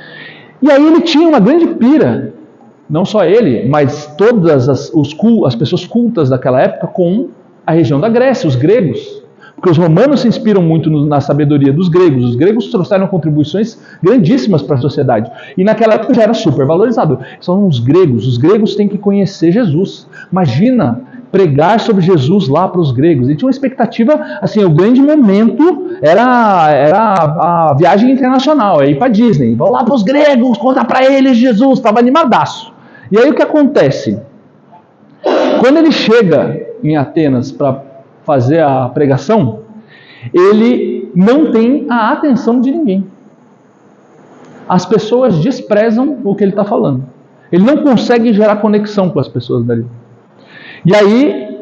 E aí ele tinha uma grande pira, não só ele, mas todas as pessoas cultas daquela época com a região da Grécia, os gregos. Porque os romanos se inspiram muito na sabedoria dos gregos. Os gregos trouxeram contribuições grandíssimas para a sociedade. E naquela época já era super valorizado. São os gregos. Os gregos têm que conhecer Jesus. Imagina pregar sobre Jesus lá para os gregos. E tinha uma expectativa, assim, o grande momento era a viagem internacional, é ir para Disney. Vão lá para os gregos, conta para eles Jesus. Estava animadaço. E aí o que acontece? Quando ele chega em Atenas para fazer a pregação, ele não tem a atenção de ninguém. As pessoas desprezam o que ele está falando. Ele não consegue gerar conexão com as pessoas dali. E aí,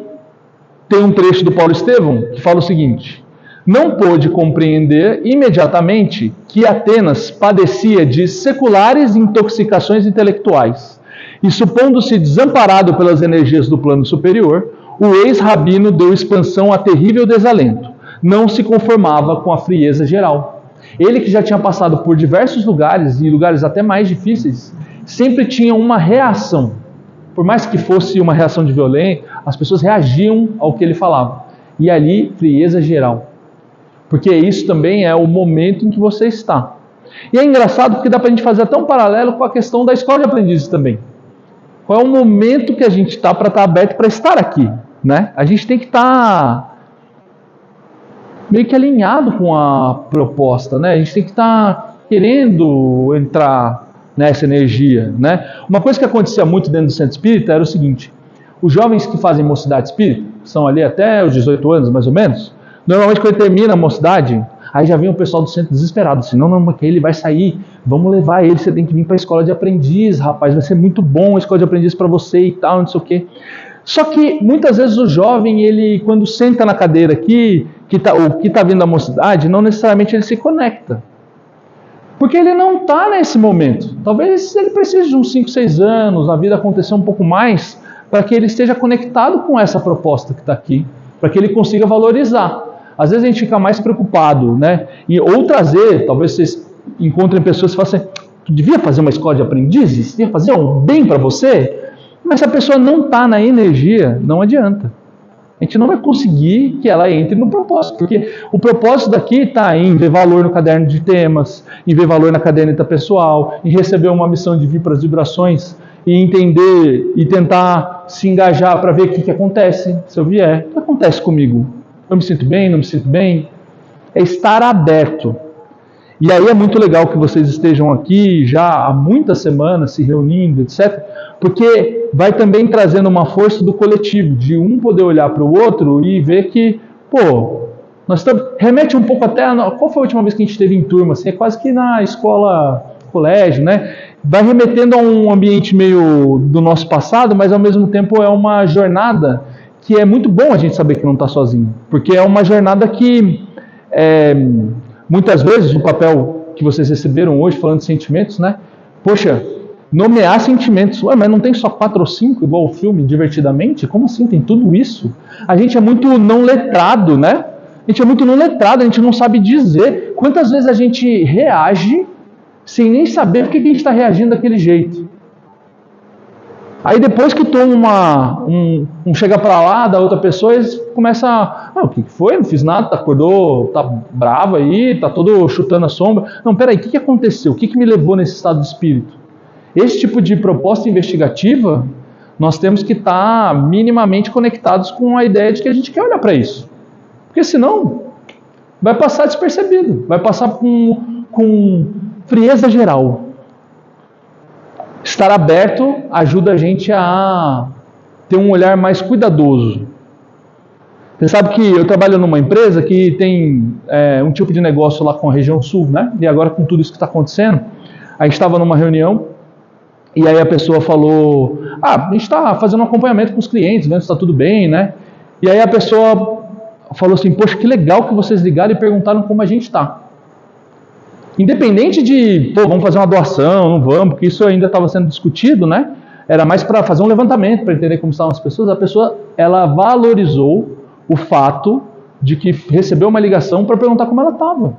tem um trecho do Paulo Estevão que fala o seguinte: não pôde compreender imediatamente que Atenas padecia de seculares intoxicações intelectuais, e supondo-se desamparado pelas energias do plano superior, o ex-rabino deu expansão a terrível desalento. Não se conformava com a frieza geral. Ele, que já tinha passado por diversos lugares, e lugares até mais difíceis, sempre tinha uma reação. Por mais que fosse uma reação de violência, as pessoas reagiam ao que ele falava. E ali, frieza geral. Porque isso também é o momento em que você está. E é engraçado porque dá para a gente fazer até um paralelo com a questão da escola de aprendizes também. Qual é o momento que a gente está para estar aberto para estar aqui? Né? A gente tem que estar meio que alinhado com a proposta, né? A gente tem que estar querendo entrar nessa energia, né? Uma coisa que acontecia muito dentro do centro espírita era o seguinte: os jovens que fazem mocidade espírita, que são ali até os 18 anos mais ou menos, normalmente quando termina a mocidade, aí já vem o pessoal do centro desesperado, assim, não, que ele vai sair, vamos levar ele, você tem que vir para a escola de aprendiz, rapaz, vai ser muito bom a escola de aprendiz para você e tal, não sei o quê. Só que muitas vezes o jovem, ele quando senta na cadeira aqui, que tá vindo da mocidade, não necessariamente ele se conecta. Porque ele não está nesse momento. Talvez ele precise de uns 5, 6 anos, a vida acontecer um pouco mais, para que ele esteja conectado com essa proposta que está aqui, para que ele consiga valorizar. Às vezes a gente fica mais preocupado, né? Ou trazer, talvez vocês encontrem pessoas que falam assim: tu devia fazer uma escola de aprendizes? Devia fazer um bem para você? Mas se a pessoa não está na energia, não adianta. A gente não vai conseguir que ela entre no propósito, porque o propósito daqui está em ver valor no caderno de temas, em ver valor na caderneta pessoal, em receber uma missão de vir para as vibrações, e entender e tentar se engajar para ver o que acontece se eu vier. O que acontece comigo? Eu me sinto bem, não me sinto bem? É estar aberto. E aí é muito legal que vocês estejam aqui já há muitas semanas se reunindo, etc., porque vai também trazendo uma força do coletivo, de um poder olhar para o outro e ver que, nós estamos... Remete um pouco até a... Qual foi a última vez que a gente esteve em turma? Assim, é quase que na escola, colégio, né? Vai remetendo a um ambiente meio do nosso passado, mas ao mesmo tempo é uma jornada que é muito bom a gente saber que não está sozinho. Porque é uma jornada que... muitas vezes o papel que vocês receberam hoje, falando de sentimentos, né? Poxa, nomear sentimentos. Ué, mas não tem só 4 ou 5, igual o filme, Divertidamente? Como assim? Tem tudo isso? A gente é muito não letrado, né? A gente é muito não letrado, a gente não sabe dizer. Quantas vezes a gente reage sem nem saber por que a gente está reagindo daquele jeito? Aí depois que toma um chega para lá da outra pessoa, eles começam o que foi? Não fiz nada, acordou, tá bravo aí, tá todo chutando a sombra. Não, peraí, o que aconteceu? O que me levou nesse estado de espírito? Esse tipo de proposta investigativa, nós temos que estar minimamente conectados com a ideia de que a gente quer olhar para isso. Porque senão, vai passar despercebido, vai passar com frieza geral. Estar aberto ajuda a gente a ter um olhar mais cuidadoso. Você sabe que eu trabalho numa empresa que tem um tipo de negócio lá com a região sul, né? E agora com tudo isso que está acontecendo, a gente estava numa reunião e aí a pessoa falou: a gente está fazendo um acompanhamento com os clientes, vendo se está tudo bem, né? E aí a pessoa falou assim: poxa, que legal que vocês ligaram e perguntaram como a gente está. Independente de, vamos fazer uma doação, não vamos, porque isso ainda estava sendo discutido, né? Era mais para fazer um levantamento, para entender como estavam as pessoas. A pessoa, ela valorizou o fato de que recebeu uma ligação para perguntar como ela estava.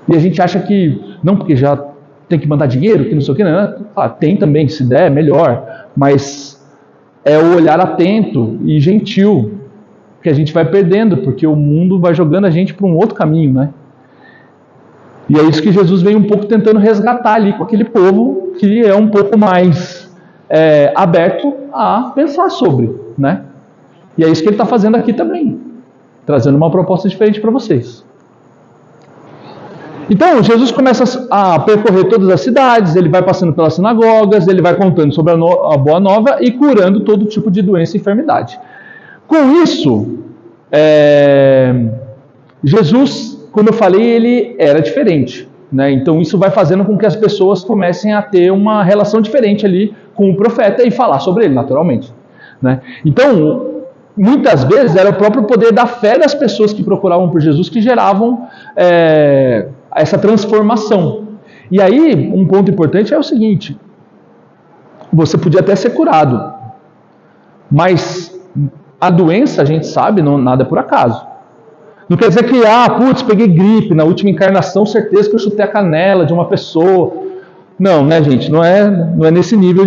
E a gente acha que, não, porque já tem que mandar dinheiro, que não sei o que, né? Tem também, se der, melhor. Mas é o olhar atento e gentil. que a gente vai perdendo, porque o mundo vai jogando a gente para um outro caminho, né? E é isso que Jesus vem um pouco tentando resgatar ali com aquele povo que é um pouco mais aberto a pensar sobre, né? E é isso que ele está fazendo aqui também, trazendo uma proposta diferente para vocês. Então, Jesus começa a percorrer todas as cidades, ele vai passando pelas sinagogas, ele vai contando sobre a boa nova e curando todo tipo de doença e enfermidade. Com isso, Jesus, como eu falei, ele era diferente, né? Então isso vai fazendo com que as pessoas comecem a ter uma relação diferente ali com o profeta e falar sobre ele, naturalmente, né? Então, muitas vezes era o próprio poder da fé das pessoas que procuravam por Jesus que geravam essa transformação. E aí, um ponto importante é o seguinte: você podia até ser curado, mas a doença, a gente sabe, nada é por acaso. Não quer dizer que, peguei gripe, na última encarnação, certeza que eu chutei a canela de uma pessoa. Não, né, gente? Não é nesse nível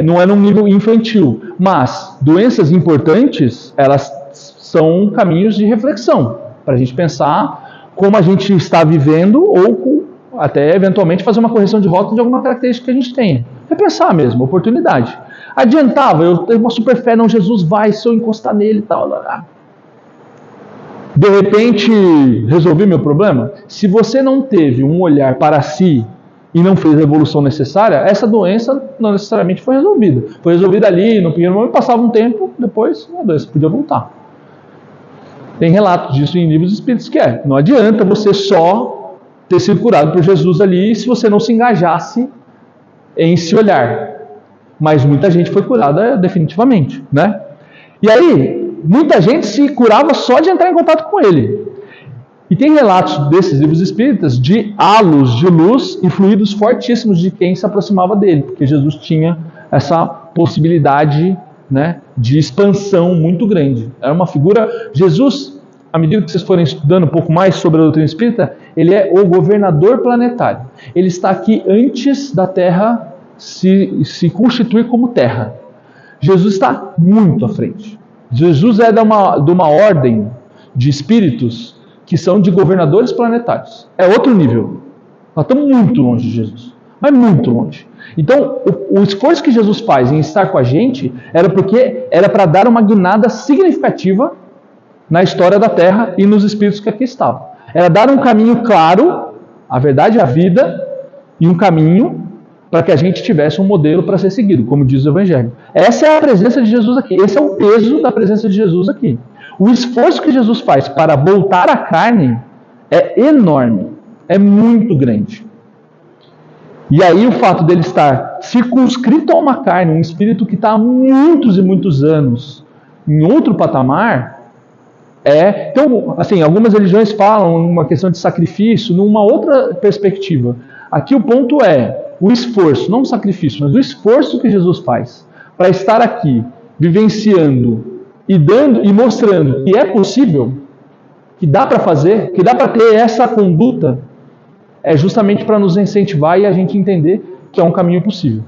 não é num nível infantil. Mas doenças importantes, elas são caminhos de reflexão, para a gente pensar como a gente está vivendo ou até, eventualmente, fazer uma correção de rota de alguma característica que a gente tenha. Repensar mesmo, oportunidade. Adiantava, eu tenho uma super fé, não, Jesus vai, se eu encostar nele e tal. De repente, resolvi meu problema? Se você não teve um olhar para si e não fez a evolução necessária, essa doença não necessariamente foi resolvida. Foi resolvida ali, no primeiro momento, passava um tempo, depois a doença podia voltar. Tem relatos disso em livros espíritos que não adianta você só ter sido curado por Jesus ali se você não se engajasse em se olhar. Mas muita gente foi curada definitivamente, né? E aí, muita gente se curava só de entrar em contato com ele. E tem relatos desses livros espíritas de halos de luz e fluidos fortíssimos de quem se aproximava dele, porque Jesus tinha essa possibilidade, né, de expansão muito grande. Era uma figura... Jesus, à medida que vocês forem estudando um pouco mais sobre a doutrina espírita, ele é o governador planetário. Ele está aqui antes da Terra se constituir como Terra. Jesus está muito à frente. Jesus é de uma ordem de espíritos que são de governadores planetários. É outro nível. Nós estamos muito longe de Jesus. Mas muito longe. Então, o esforço que Jesus faz em estar com a gente era para dar uma guinada significativa na história da Terra e nos espíritos que aqui estavam. Era dar um caminho claro, a verdade, a vida, e um caminho para que a gente tivesse um modelo para ser seguido, como diz o Evangelho. Essa é a presença de Jesus aqui. Esse é o peso da presença de Jesus aqui. O esforço que Jesus faz para voltar à carne é enorme, é muito grande. E aí o fato dele estar circunscrito a uma carne, um espírito que está há muitos e muitos anos em outro patamar, então, assim, algumas religiões falam uma questão de sacrifício numa outra perspectiva. Aqui o ponto é o esforço, não o sacrifício, mas o esforço que Jesus faz para estar aqui, vivenciando e dando e mostrando que é possível, que dá para fazer, que dá para ter essa conduta, é justamente para nos incentivar e a gente entender que é um caminho possível.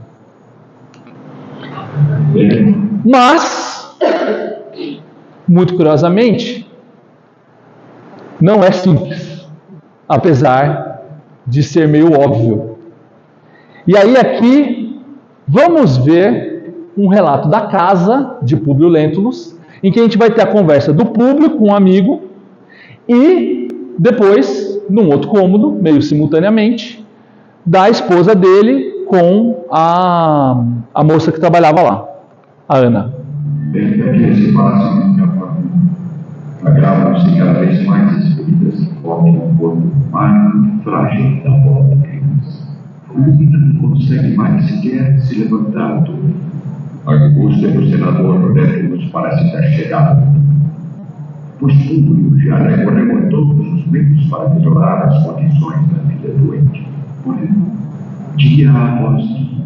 Mas, muito curiosamente, não é simples, apesar de ser meio óbvio. E aí aqui vamos ver um relato da casa de Públio Lentulus, em que a gente vai ter a conversa do Públio com um amigo e depois, num outro cômodo, meio simultaneamente, da esposa dele com a moça que trabalhava lá, a Ana. Dentro daquele espaço, minha família, agravam-se cada vez mais as feridas que formam o corpo mais frágil da pobre criança. A menina não consegue mais sequer se levantar do túmulo. A angústia do senador Lentulus parece ter chegado. Pois Públio já recomendou todos os meios para melhorar as condições da filha doente. Porém, dia após dia,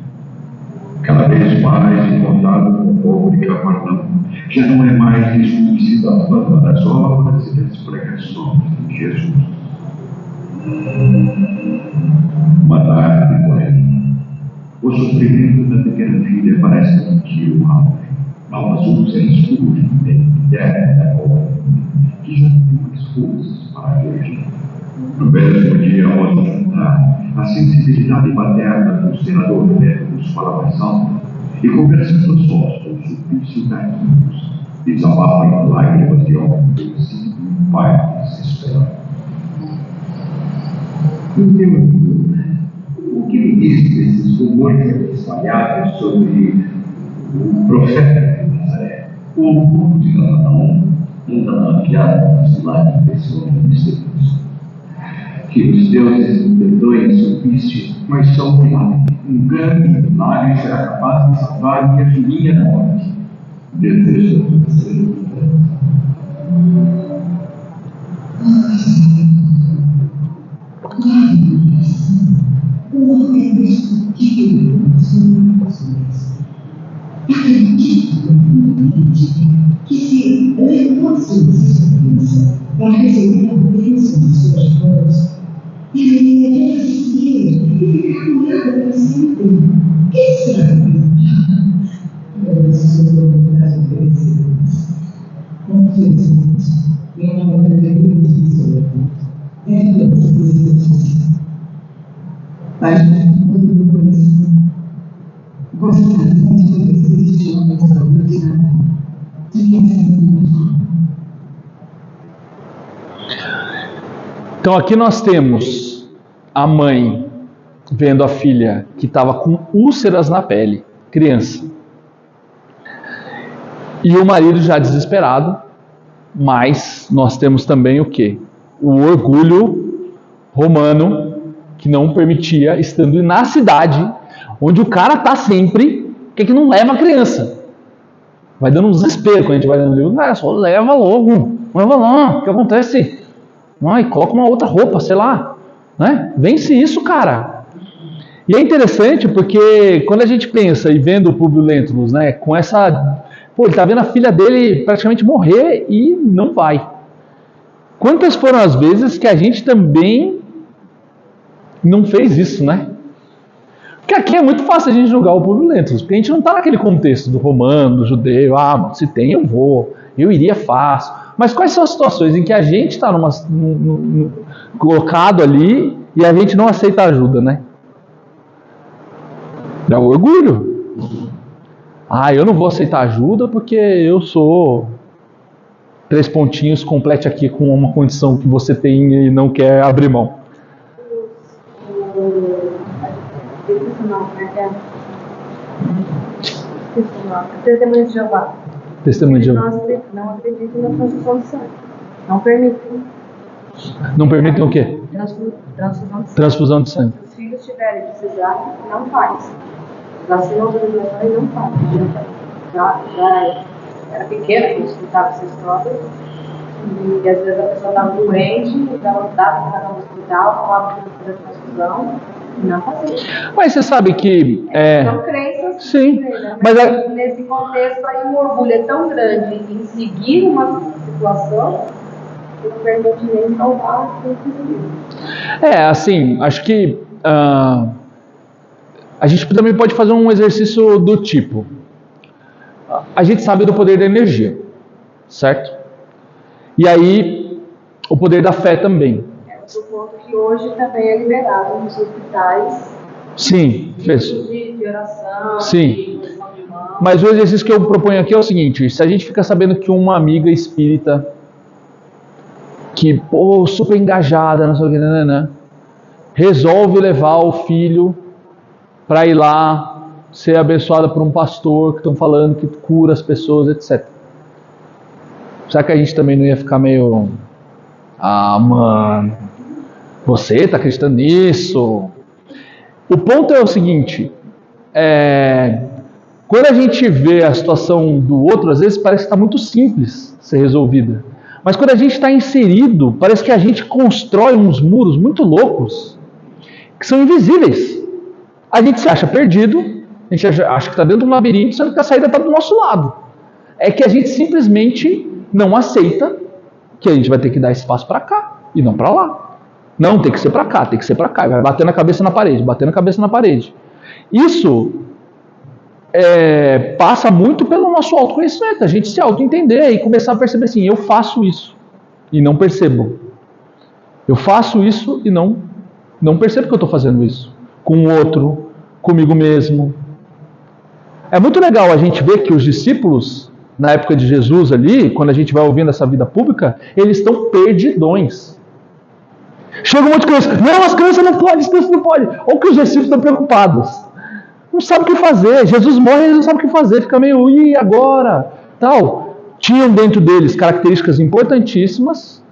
cada vez mais encontrado com o povo de Cafarnaum, já não é mais desconhecida a fama das obras e das pregações de Jesus. Uma tarde, porém, o sofrimento da pequena filha parece mentir o mal. há um azul escuro interno que já tem mais forças para agir. No mesmo dia, ao jantar, a sensibilidade paterna do senador Médicos fala mais alto e conversando sós com o Sulpício Carquinhos, desabafa em lágrimas de homem conhecido e pai desesperado. Meu amigo, o que me diz desses rumores espalhados sobre o profeta de Nazaré? O mundo de Cafarnaum nunca maquiado nos milagres desse homem misterioso. Que os deuses me perdoem Sulpício, mas só um milagre. Um grande milagre será capaz de salvar minha filhinha da morte. Desejo ser liberta. O homem é discutível nas comunicações. Acredito profundamente que se reforçamos essa crença para receber a bênção de suas mãos, deveria resistir e ficar curada para sempre. Quem sabe? Eu sou um caso crescente. Infelizmente, eu não acredito nisso. É todas as coisas. Mas todo meu coração gostaria de conhecer este homem extraordinário de quem sabemos. Então aqui nós temos a mãe vendo a filha que estava com úlceras na pele, criança. E o marido já desesperado, mas nós temos também o quê? O orgulho romano que não permitia, estando na cidade, onde o cara está sempre, que não leva a criança? Vai dando um desespero quando a gente vai lendo o livro. Cara, só leva logo, leva lá, o que acontece? Ai, coloca uma outra roupa, sei lá, né? Vence isso, cara. E é interessante porque quando a gente pensa e vendo o Públio Lentulus, né, com essa... Pô, ele tá vendo a filha dele praticamente morrer e não vai. Quantas foram as vezes que a gente também não fez isso, né? Porque aqui é muito fácil a gente julgar o Públio Lentulus, porque a gente não está naquele contexto do romano, do judeu, se tem eu vou, eu iria fácil. Mas quais são as situações em que a gente está colocado ali e a gente não aceita ajuda, né? É o orgulho. Eu não vou aceitar ajuda porque eu sou 3 pontinhos, complete aqui com uma condição que você tem e não quer abrir mão. Testemunho de Jeová. Testemunho de Jeová. Não acreditam na transfusão de sangue. Não permitem. Não permitem o quê? Transfusão de sangue. Transfusão de sangue. Se os filhos tiverem precisar, não faz. Vacina obrigatória não faz. Já era pequena que a gente escutava essa história. E às vezes a pessoa estava doente, então dava para ir no hospital, falava que ia fazer transfusão. Não fazia. Mas você sabe que... São crenças. Sim. Né? Mas nesse contexto aí o orgulho é tão grande em seguir uma situação que não permite nem salvar quem conseguiu. Assim, acho que a gente também pode fazer um exercício do tipo. A gente sabe do poder da energia, certo? E aí, o poder da fé também. Do ponto que hoje também é liberado nos hospitais. Sim, fez. De oração, sim. De posição de mão. Mas o exercício que eu proponho aqui é o seguinte: se a gente fica sabendo que uma amiga espírita, que, super engajada, não sei o que, né, resolve levar o filho para ir lá ser abençoada por um pastor que estão falando que cura as pessoas, etc. Será que a gente também não ia ficar meio... mano, você está acreditando nisso? O ponto é o seguinte, quando a gente vê a situação do outro, às vezes parece que está muito simples ser resolvida. Mas quando a gente está inserido, parece que a gente constrói uns muros muito loucos, que são invisíveis. A gente se acha perdido, a gente acha que está dentro de um labirinto, sendo que a saída está do nosso lado. É que a gente simplesmente não aceita que a gente vai ter que dar espaço para cá e não para lá. Não, tem que ser para cá, tem que ser para cá. Vai batendo a cabeça na parede, batendo a cabeça na parede. Isso passa muito pelo nosso autoconhecimento, a gente se auto-entender e começar a perceber assim, eu faço isso e não percebo. Eu faço isso e não percebo que eu estou fazendo isso. Com o outro, comigo mesmo. É muito legal a gente ver que os discípulos, na época de Jesus ali, quando a gente vai ouvindo essa vida pública, eles estão perdidões. Chega um monte de criança, não, as crianças não podem, as crianças não podem. Ou que os discípulos estão preocupados. Não sabem o que fazer. Jesus morre e eles não sabem o que fazer. Fica meio, e agora? Tal. Tinham dentro deles características importantíssimas,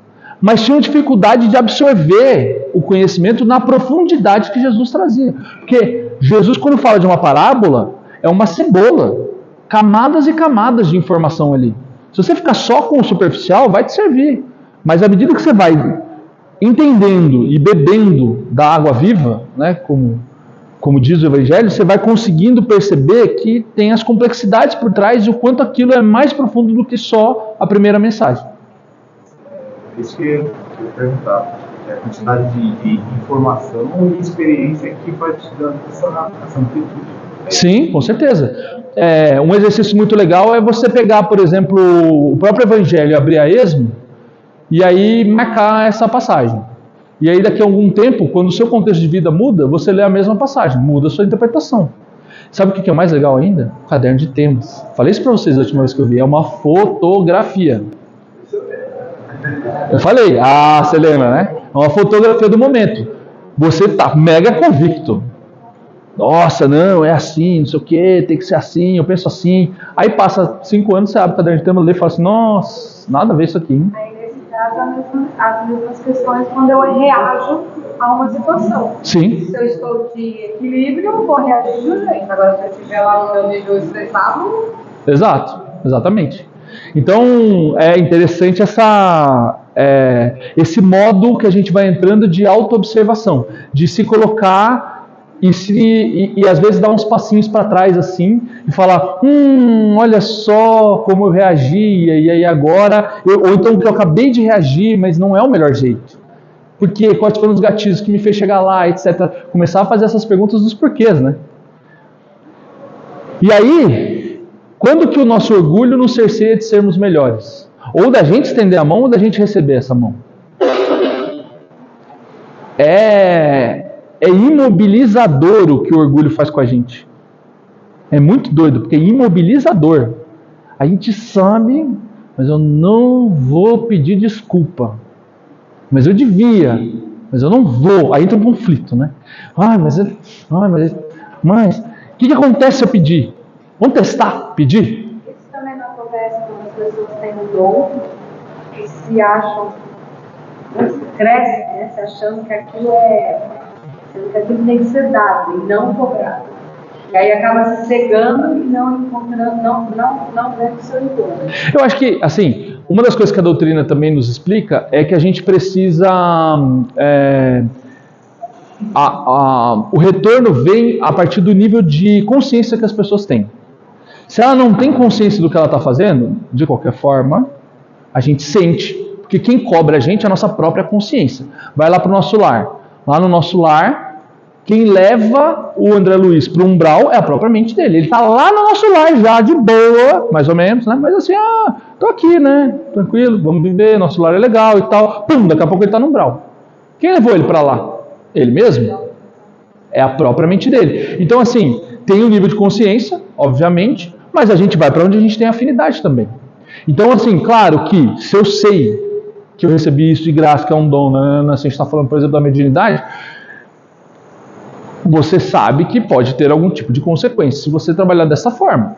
mas tinham dificuldade de absorver o conhecimento na profundidade que Jesus trazia. Porque Jesus, quando fala de uma parábola, é uma cebola. Camadas e camadas de informação ali. Se você ficar só com o superficial, vai te servir. Mas à medida que você vai entendendo e bebendo da água viva, né, como diz o Evangelho, você vai conseguindo perceber que tem as complexidades por trás e o quanto aquilo é mais profundo do que só a primeira mensagem. Isso que eu ia perguntar. A quantidade de informação e experiência que vai te dando essa amplitude. Sim, com certeza. Um exercício muito legal é você pegar, por exemplo, o próprio Evangelho e abrir a esmo e aí marcar essa passagem. E aí daqui a algum tempo, quando o seu contexto de vida muda, você lê a mesma passagem, muda a sua interpretação. Sabe o que é mais legal ainda? O caderno de temas. Falei isso para vocês a última vez que eu vi, é uma fotografia. Eu falei, você lembra, né? É uma fotografia do momento. Você tá mega convicto. Nossa, não, é assim, não sei o que, tem que ser assim, eu penso assim. Aí passa 5 anos, você abre o caderno de temas, lê e fala assim, nossa, nada a ver isso aqui, hein? Aí nesse caso, as mesmas questões quando eu reajo a uma situação. Sim. Se eu estou de equilíbrio, eu vou reagir do jeito. Agora, se eu estiver lá no meu nível estressado... Exato, exatamente. Então, é interessante esse modo que a gente vai entrando de autoobservação, de se colocar e às vezes dar uns passinhos para trás assim e falar, olha só como eu reagia e aí agora, ou então que eu acabei de reagir, mas não é o melhor jeito. Porque quais foram os gatilhos que me fez chegar lá, etc. Começar a fazer essas perguntas dos porquês, né? E aí, quando que o nosso orgulho nos cerceia de sermos melhores? Ou da gente estender a mão ou da gente receber essa mão? É imobilizador o que o orgulho faz com a gente. É muito doido, porque é imobilizador. A gente sabe, mas eu não vou pedir desculpa. Mas eu devia, mas eu não vou. Aí entra um conflito, né? Mas o que acontece se eu pedir? Vamos testar, pedir? Isso também não acontece quando as pessoas têm um dom e se acham, crescem, né? Se achando que aquilo tem que ser dado e não cobrado. E aí acaba se cegando e não encontrando, não vendo o seu entorno. Eu acho que, assim, uma das coisas que a doutrina também nos explica é que a gente precisa... o retorno vem a partir do nível de consciência que as pessoas têm. Se ela não tem consciência do que ela está fazendo, de qualquer forma, a gente sente. Porque quem cobra a gente é a nossa própria consciência. Vai lá para o nosso lar. Lá no nosso lar, quem leva o André Luiz para o umbral é a própria mente dele. Ele está lá no nosso lar já, de boa, mais ou menos, né? Mas assim, tô aqui, né? Tranquilo, vamos viver, nosso lar é legal e tal. Pum, daqui a pouco ele está no umbral. Quem levou ele para lá? Ele mesmo? É a própria mente dele. Então, assim, tem um nível de consciência, obviamente, mas a gente vai para onde a gente tem afinidade também. Então, assim, claro que se eu sei que eu recebi isso de graça, que é um dom, né? Se a gente está falando, por exemplo, da mediunidade, você sabe que pode ter algum tipo de consequência se você trabalhar dessa forma.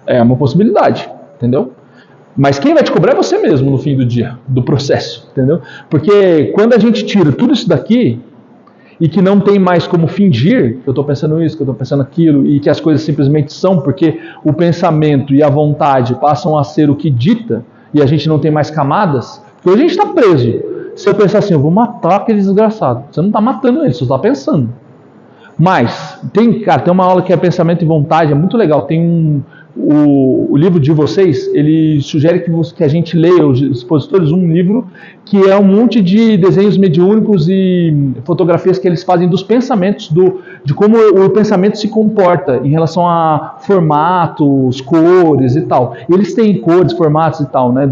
É uma possibilidade, entendeu? Mas quem vai te cobrar é você mesmo no fim do dia, do processo, entendeu? Porque quando a gente tira tudo isso daqui e que não tem mais como fingir que eu estou pensando isso, que eu estou pensando aquilo e que as coisas simplesmente são, porque o pensamento e a vontade passam a ser o que dita e a gente não tem mais camadas, porque hoje a gente está preso. Se eu pensar assim, eu vou matar aquele desgraçado, você não está matando ele, você está pensando. Mas, tem uma aula que é pensamento e vontade, é muito legal. Tem o livro de vocês, ele sugere que a gente leia, os expositores, um livro que é um monte de desenhos mediúnicos e fotografias que eles fazem dos pensamentos, de como o pensamento se comporta em relação a formatos, cores e tal. Eles têm cores, formatos e tal, né,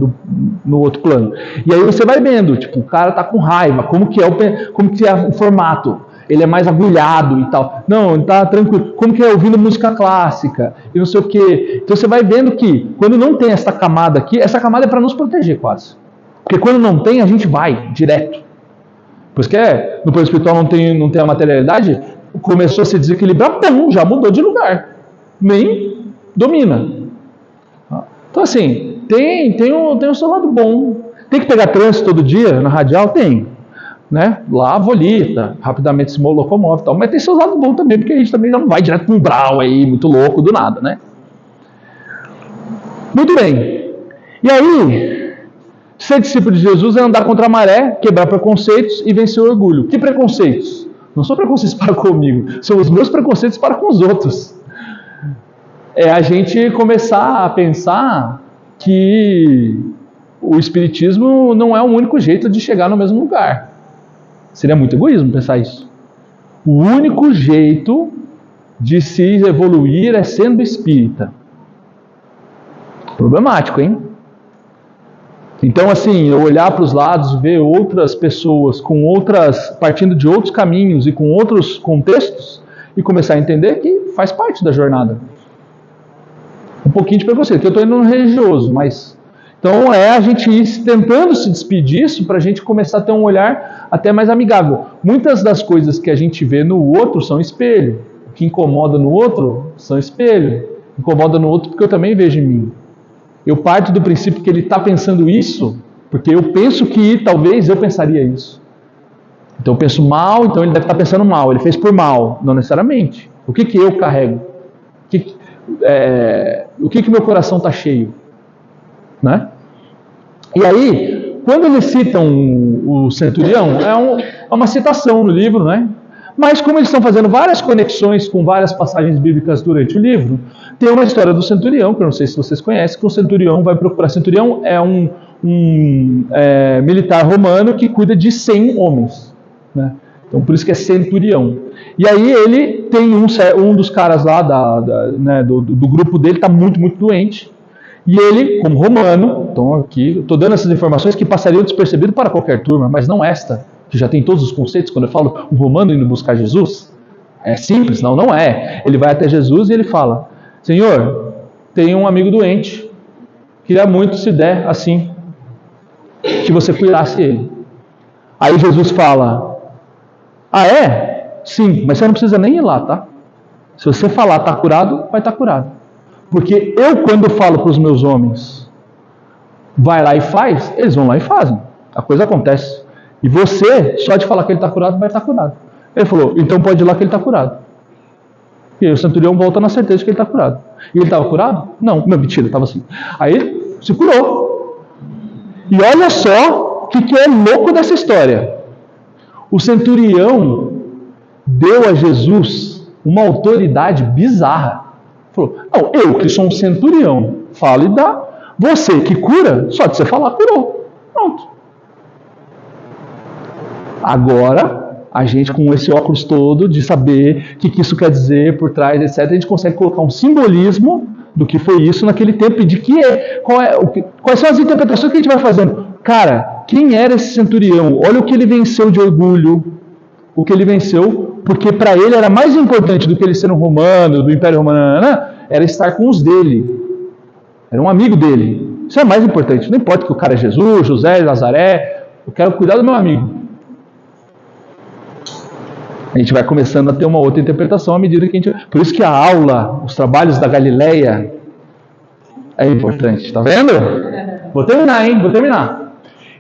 no outro plano. E aí você vai vendo, tipo, o cara tá com raiva, como que é o formato. Ele é mais agulhado e tal. Não, ele tá tranquilo. Como que é ouvindo música clássica e não sei o quê. Então você vai vendo que quando não tem essa camada aqui, essa camada é para nos proteger quase. Porque quando não tem, a gente vai direto. Por isso que no plano espiritual não tem a materialidade, começou a se desequilibrar, pum, já mudou de lugar. Nem domina. Então assim, tem o seu lado bom. Tem que pegar trânsito todo dia na radial? Tem. Né? Lá volita, rapidamente se locomove e tal, mas tem seus lados bons também, porque a gente também não vai direto para um brau aí, muito louco, do nada, né? Muito bem. E aí, ser discípulo de Jesus é andar contra a maré, quebrar preconceitos e vencer o orgulho. Que preconceitos? Não são preconceitos para comigo, são os meus preconceitos para com os outros. É a gente começar a pensar que o espiritismo não é o único jeito de chegar no mesmo lugar. Seria muito egoísmo pensar isso. O único jeito de se evoluir é sendo espírita. Problemático, hein? Então, assim, eu olhar para os lados, ver outras pessoas partindo de outros caminhos e com outros contextos e começar a entender que faz parte da jornada. Um pouquinho de preconceito, que eu estou indo no religioso, mas... Então é a gente ir tentando se despedir disso para a gente começar a ter um olhar até mais amigável. Muitas das coisas que a gente vê no outro são espelho. O que incomoda no outro são espelho. Incomoda no outro porque eu também vejo em mim. Eu parto do princípio que ele está pensando isso, porque eu penso que talvez eu pensaria isso. Então eu penso mal, então ele deve estar pensando mal. Ele fez por mal, não necessariamente. O que eu carrego? O que meu coração está cheio? Né? E aí, quando eles citam o centurião, é uma citação no livro, né? Mas como eles estão fazendo várias conexões com várias passagens bíblicas durante o livro, tem uma história do centurião, que eu não sei se vocês conhecem, que o centurião vai procurar. Centurião é um militar romano que cuida de 100 homens, né? Então por isso que é centurião. E aí ele tem um dos caras lá do grupo dele, está muito, muito doente. E ele, como romano, então aqui, estou dando essas informações que passariam despercebido para qualquer turma, mas não esta, que já tem todos os conceitos. Quando eu falo um romano indo buscar Jesus, é simples, não é. Ele vai até Jesus e ele fala: Senhor, tem um amigo doente, queria muito, se der assim, que você curasse ele. Aí Jesus fala: ah, é? Sim, mas você não precisa nem ir lá, tá? Se você falar está curado, vai estar curado. Porque eu, quando falo para os meus homens, vai lá e faz, eles vão lá e fazem. A coisa acontece. E você, só de falar que ele está curado, vai estar curado. Ele falou: então pode ir lá que ele está curado. E aí o centurião volta na certeza de que ele está curado. E ele estava curado? Não, mentira, estava assim. Aí ele se curou. E olha só o que é louco dessa história. O centurião deu a Jesus uma autoridade bizarra. Falou: não, eu que sou um centurião, falo e dá. Você que cura, só de você falar, curou. Pronto. Agora, a gente com esse óculos todo de saber o que isso quer dizer por trás, etc., a gente consegue colocar um simbolismo do que foi isso naquele tempo e de quais são as interpretações que a gente vai fazendo. Cara, quem era esse centurião? Olha o que ele venceu de orgulho, o que ele venceu, porque para ele era mais importante do que ele ser um romano, do Império Romano, era estar com os dele. Era um amigo dele. Isso é mais importante. Não importa que o cara é Jesus, José, Nazaré, eu quero cuidar do meu amigo. A gente vai começando a ter uma outra interpretação à medida que a gente... Por isso que a aula, os trabalhos da Galileia é importante. Tá vendo? Vou terminar.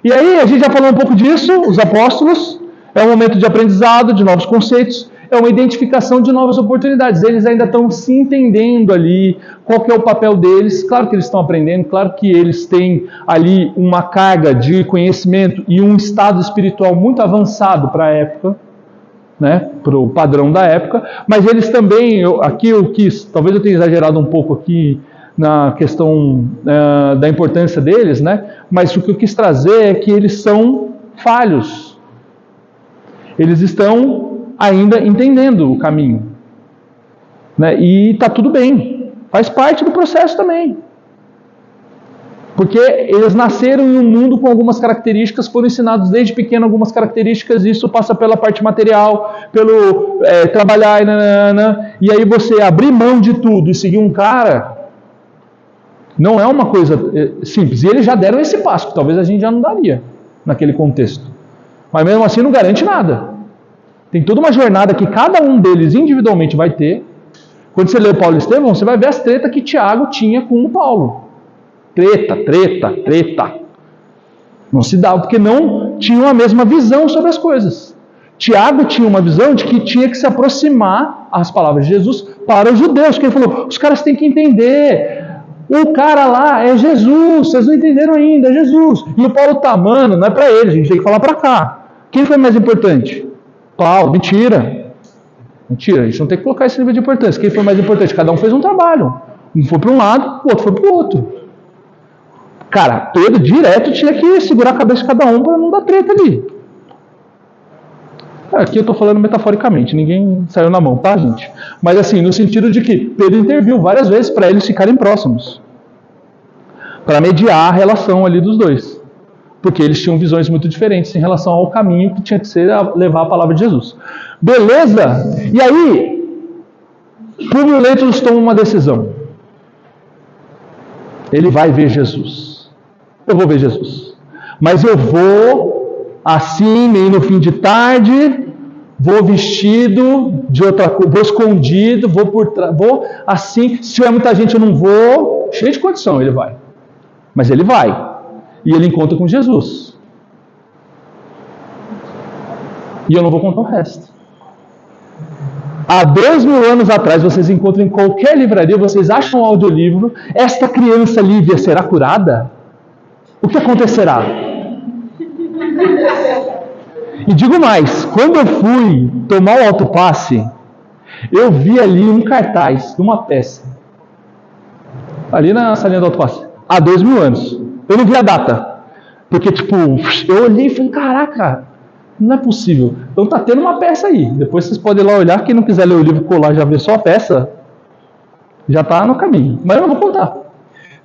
E aí, a gente já falou um pouco disso, os apóstolos. É um momento de aprendizado, de novos conceitos, é uma identificação de novas oportunidades. Eles ainda estão se entendendo ali, qual que é o papel deles. Claro que eles estão aprendendo, claro que eles têm ali uma carga de conhecimento e um estado espiritual muito avançado para a época, né, para o padrão da época, mas eles também, aqui eu quis, talvez eu tenha exagerado um pouco aqui na questão da importância deles, né? Mas o que eu quis trazer é que eles são falhos. Eles estão ainda entendendo o caminho, né? E está tudo bem, faz parte do processo também. Porque eles nasceram em um mundo com algumas características, foram ensinados desde pequeno algumas características, e isso passa pela parte material, pelo trabalhar, e aí você abrir mão de tudo e seguir um cara, não é uma coisa simples. E eles já deram esse passo, que talvez a gente já não daria naquele contexto. Mas mesmo assim não garante nada. Tem toda uma jornada que cada um deles individualmente vai ter. Quando você lê o Paulo e Estevão, você vai ver as tretas que Tiago tinha com o Paulo. Treta. Não se dava, porque não tinham a mesma visão sobre as coisas. Tiago tinha uma visão de que tinha que se aproximar as palavras de Jesus para os judeus, que ele falou, os caras têm que entender, o cara lá é Jesus, vocês não entenderam ainda, é Jesus. E o Paulo tá, mano, não é para ele, a gente tem que falar para cá. Quem foi mais importante? Paulo, mentira, a gente não tem que colocar esse nível de importância. Quem foi mais importante? Cada um fez um trabalho, um foi para um lado, o outro foi para o outro. Cara, Pedro direto tinha que segurar a cabeça de cada um para não dar treta ali. Aqui eu estou falando metaforicamente, ninguém saiu na mão, tá, gente? Mas assim, no sentido de que Pedro interviu várias vezes para eles ficarem próximos, para mediar a relação ali dos dois, porque eles tinham visões muito diferentes em relação ao caminho que tinha que ser levar a palavra de Jesus. Beleza? E aí, Públio Lentulus toma uma decisão. Ele vai ver Jesus. Eu vou ver Jesus. Mas eu vou assim, meio no fim de tarde, vou vestido de outra coisa, vou escondido, vou por trás, vou assim, se tiver muita gente eu não vou, cheio de condição ele vai. Mas ele vai. E ele encontra com Jesus. E eu não vou contar o resto. Há 2.000 anos atrás, vocês encontram em qualquer livraria, vocês acham um audiolivro, esta criança Lívia será curada? O que acontecerá? E digo mais, quando eu fui tomar o autopasse, eu vi ali um cartaz de uma peça, ali na salinha do autopasse, há 2.000 anos. Eu não vi a data, porque eu olhei e falei, caraca, não é possível. Então tá tendo uma peça aí. Depois vocês podem ir lá olhar. Quem não quiser ler o livro, colar, já vê só a peça, já tá no caminho. Mas eu não vou contar.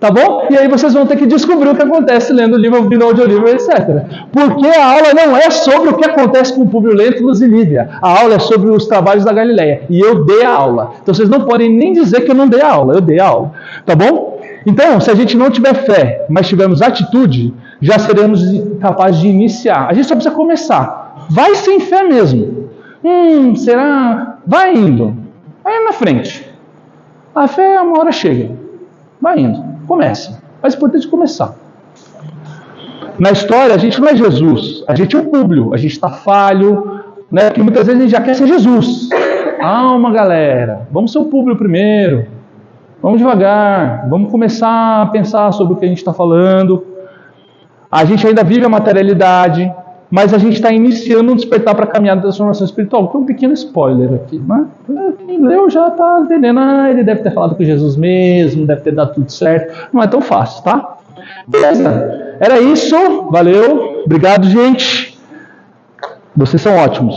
Tá bom? E aí vocês vão ter que descobrir o que acontece lendo o livro, ouvindo o audiolivro, etc. Porque a aula não é sobre o que acontece com o Públio Lentulus e Lívia. A aula é sobre os trabalhos da Galileia. E eu dei a aula. Então vocês não podem nem dizer que eu não dei a aula. Eu dei a aula. Tá bom? Então, se a gente não tiver fé, mas tivermos atitude, já seremos capazes de iniciar. A gente só precisa começar. Vai sem fé mesmo. Será? Vai indo. Vai na frente. A fé uma hora chega. Vai indo. Começa. Mas é importante começar. Na história, a gente não é Jesus. A gente é o Públio. A gente está falho. Né? Porque muitas vezes a gente já quer ser Jesus. Calma, galera. Vamos ser o Públio primeiro. Vamos devagar. Vamos começar a pensar sobre o que a gente está falando. A gente ainda vive a materialidade, mas a gente está iniciando um despertar para a caminhada da transformação espiritual. Foi um pequeno spoiler aqui, mas quem leu já está entendendo. Ele deve ter falado com Jesus mesmo, deve ter dado tudo certo. Não é tão fácil, tá? Beleza. Era isso. Valeu. Obrigado, gente. Vocês são ótimos.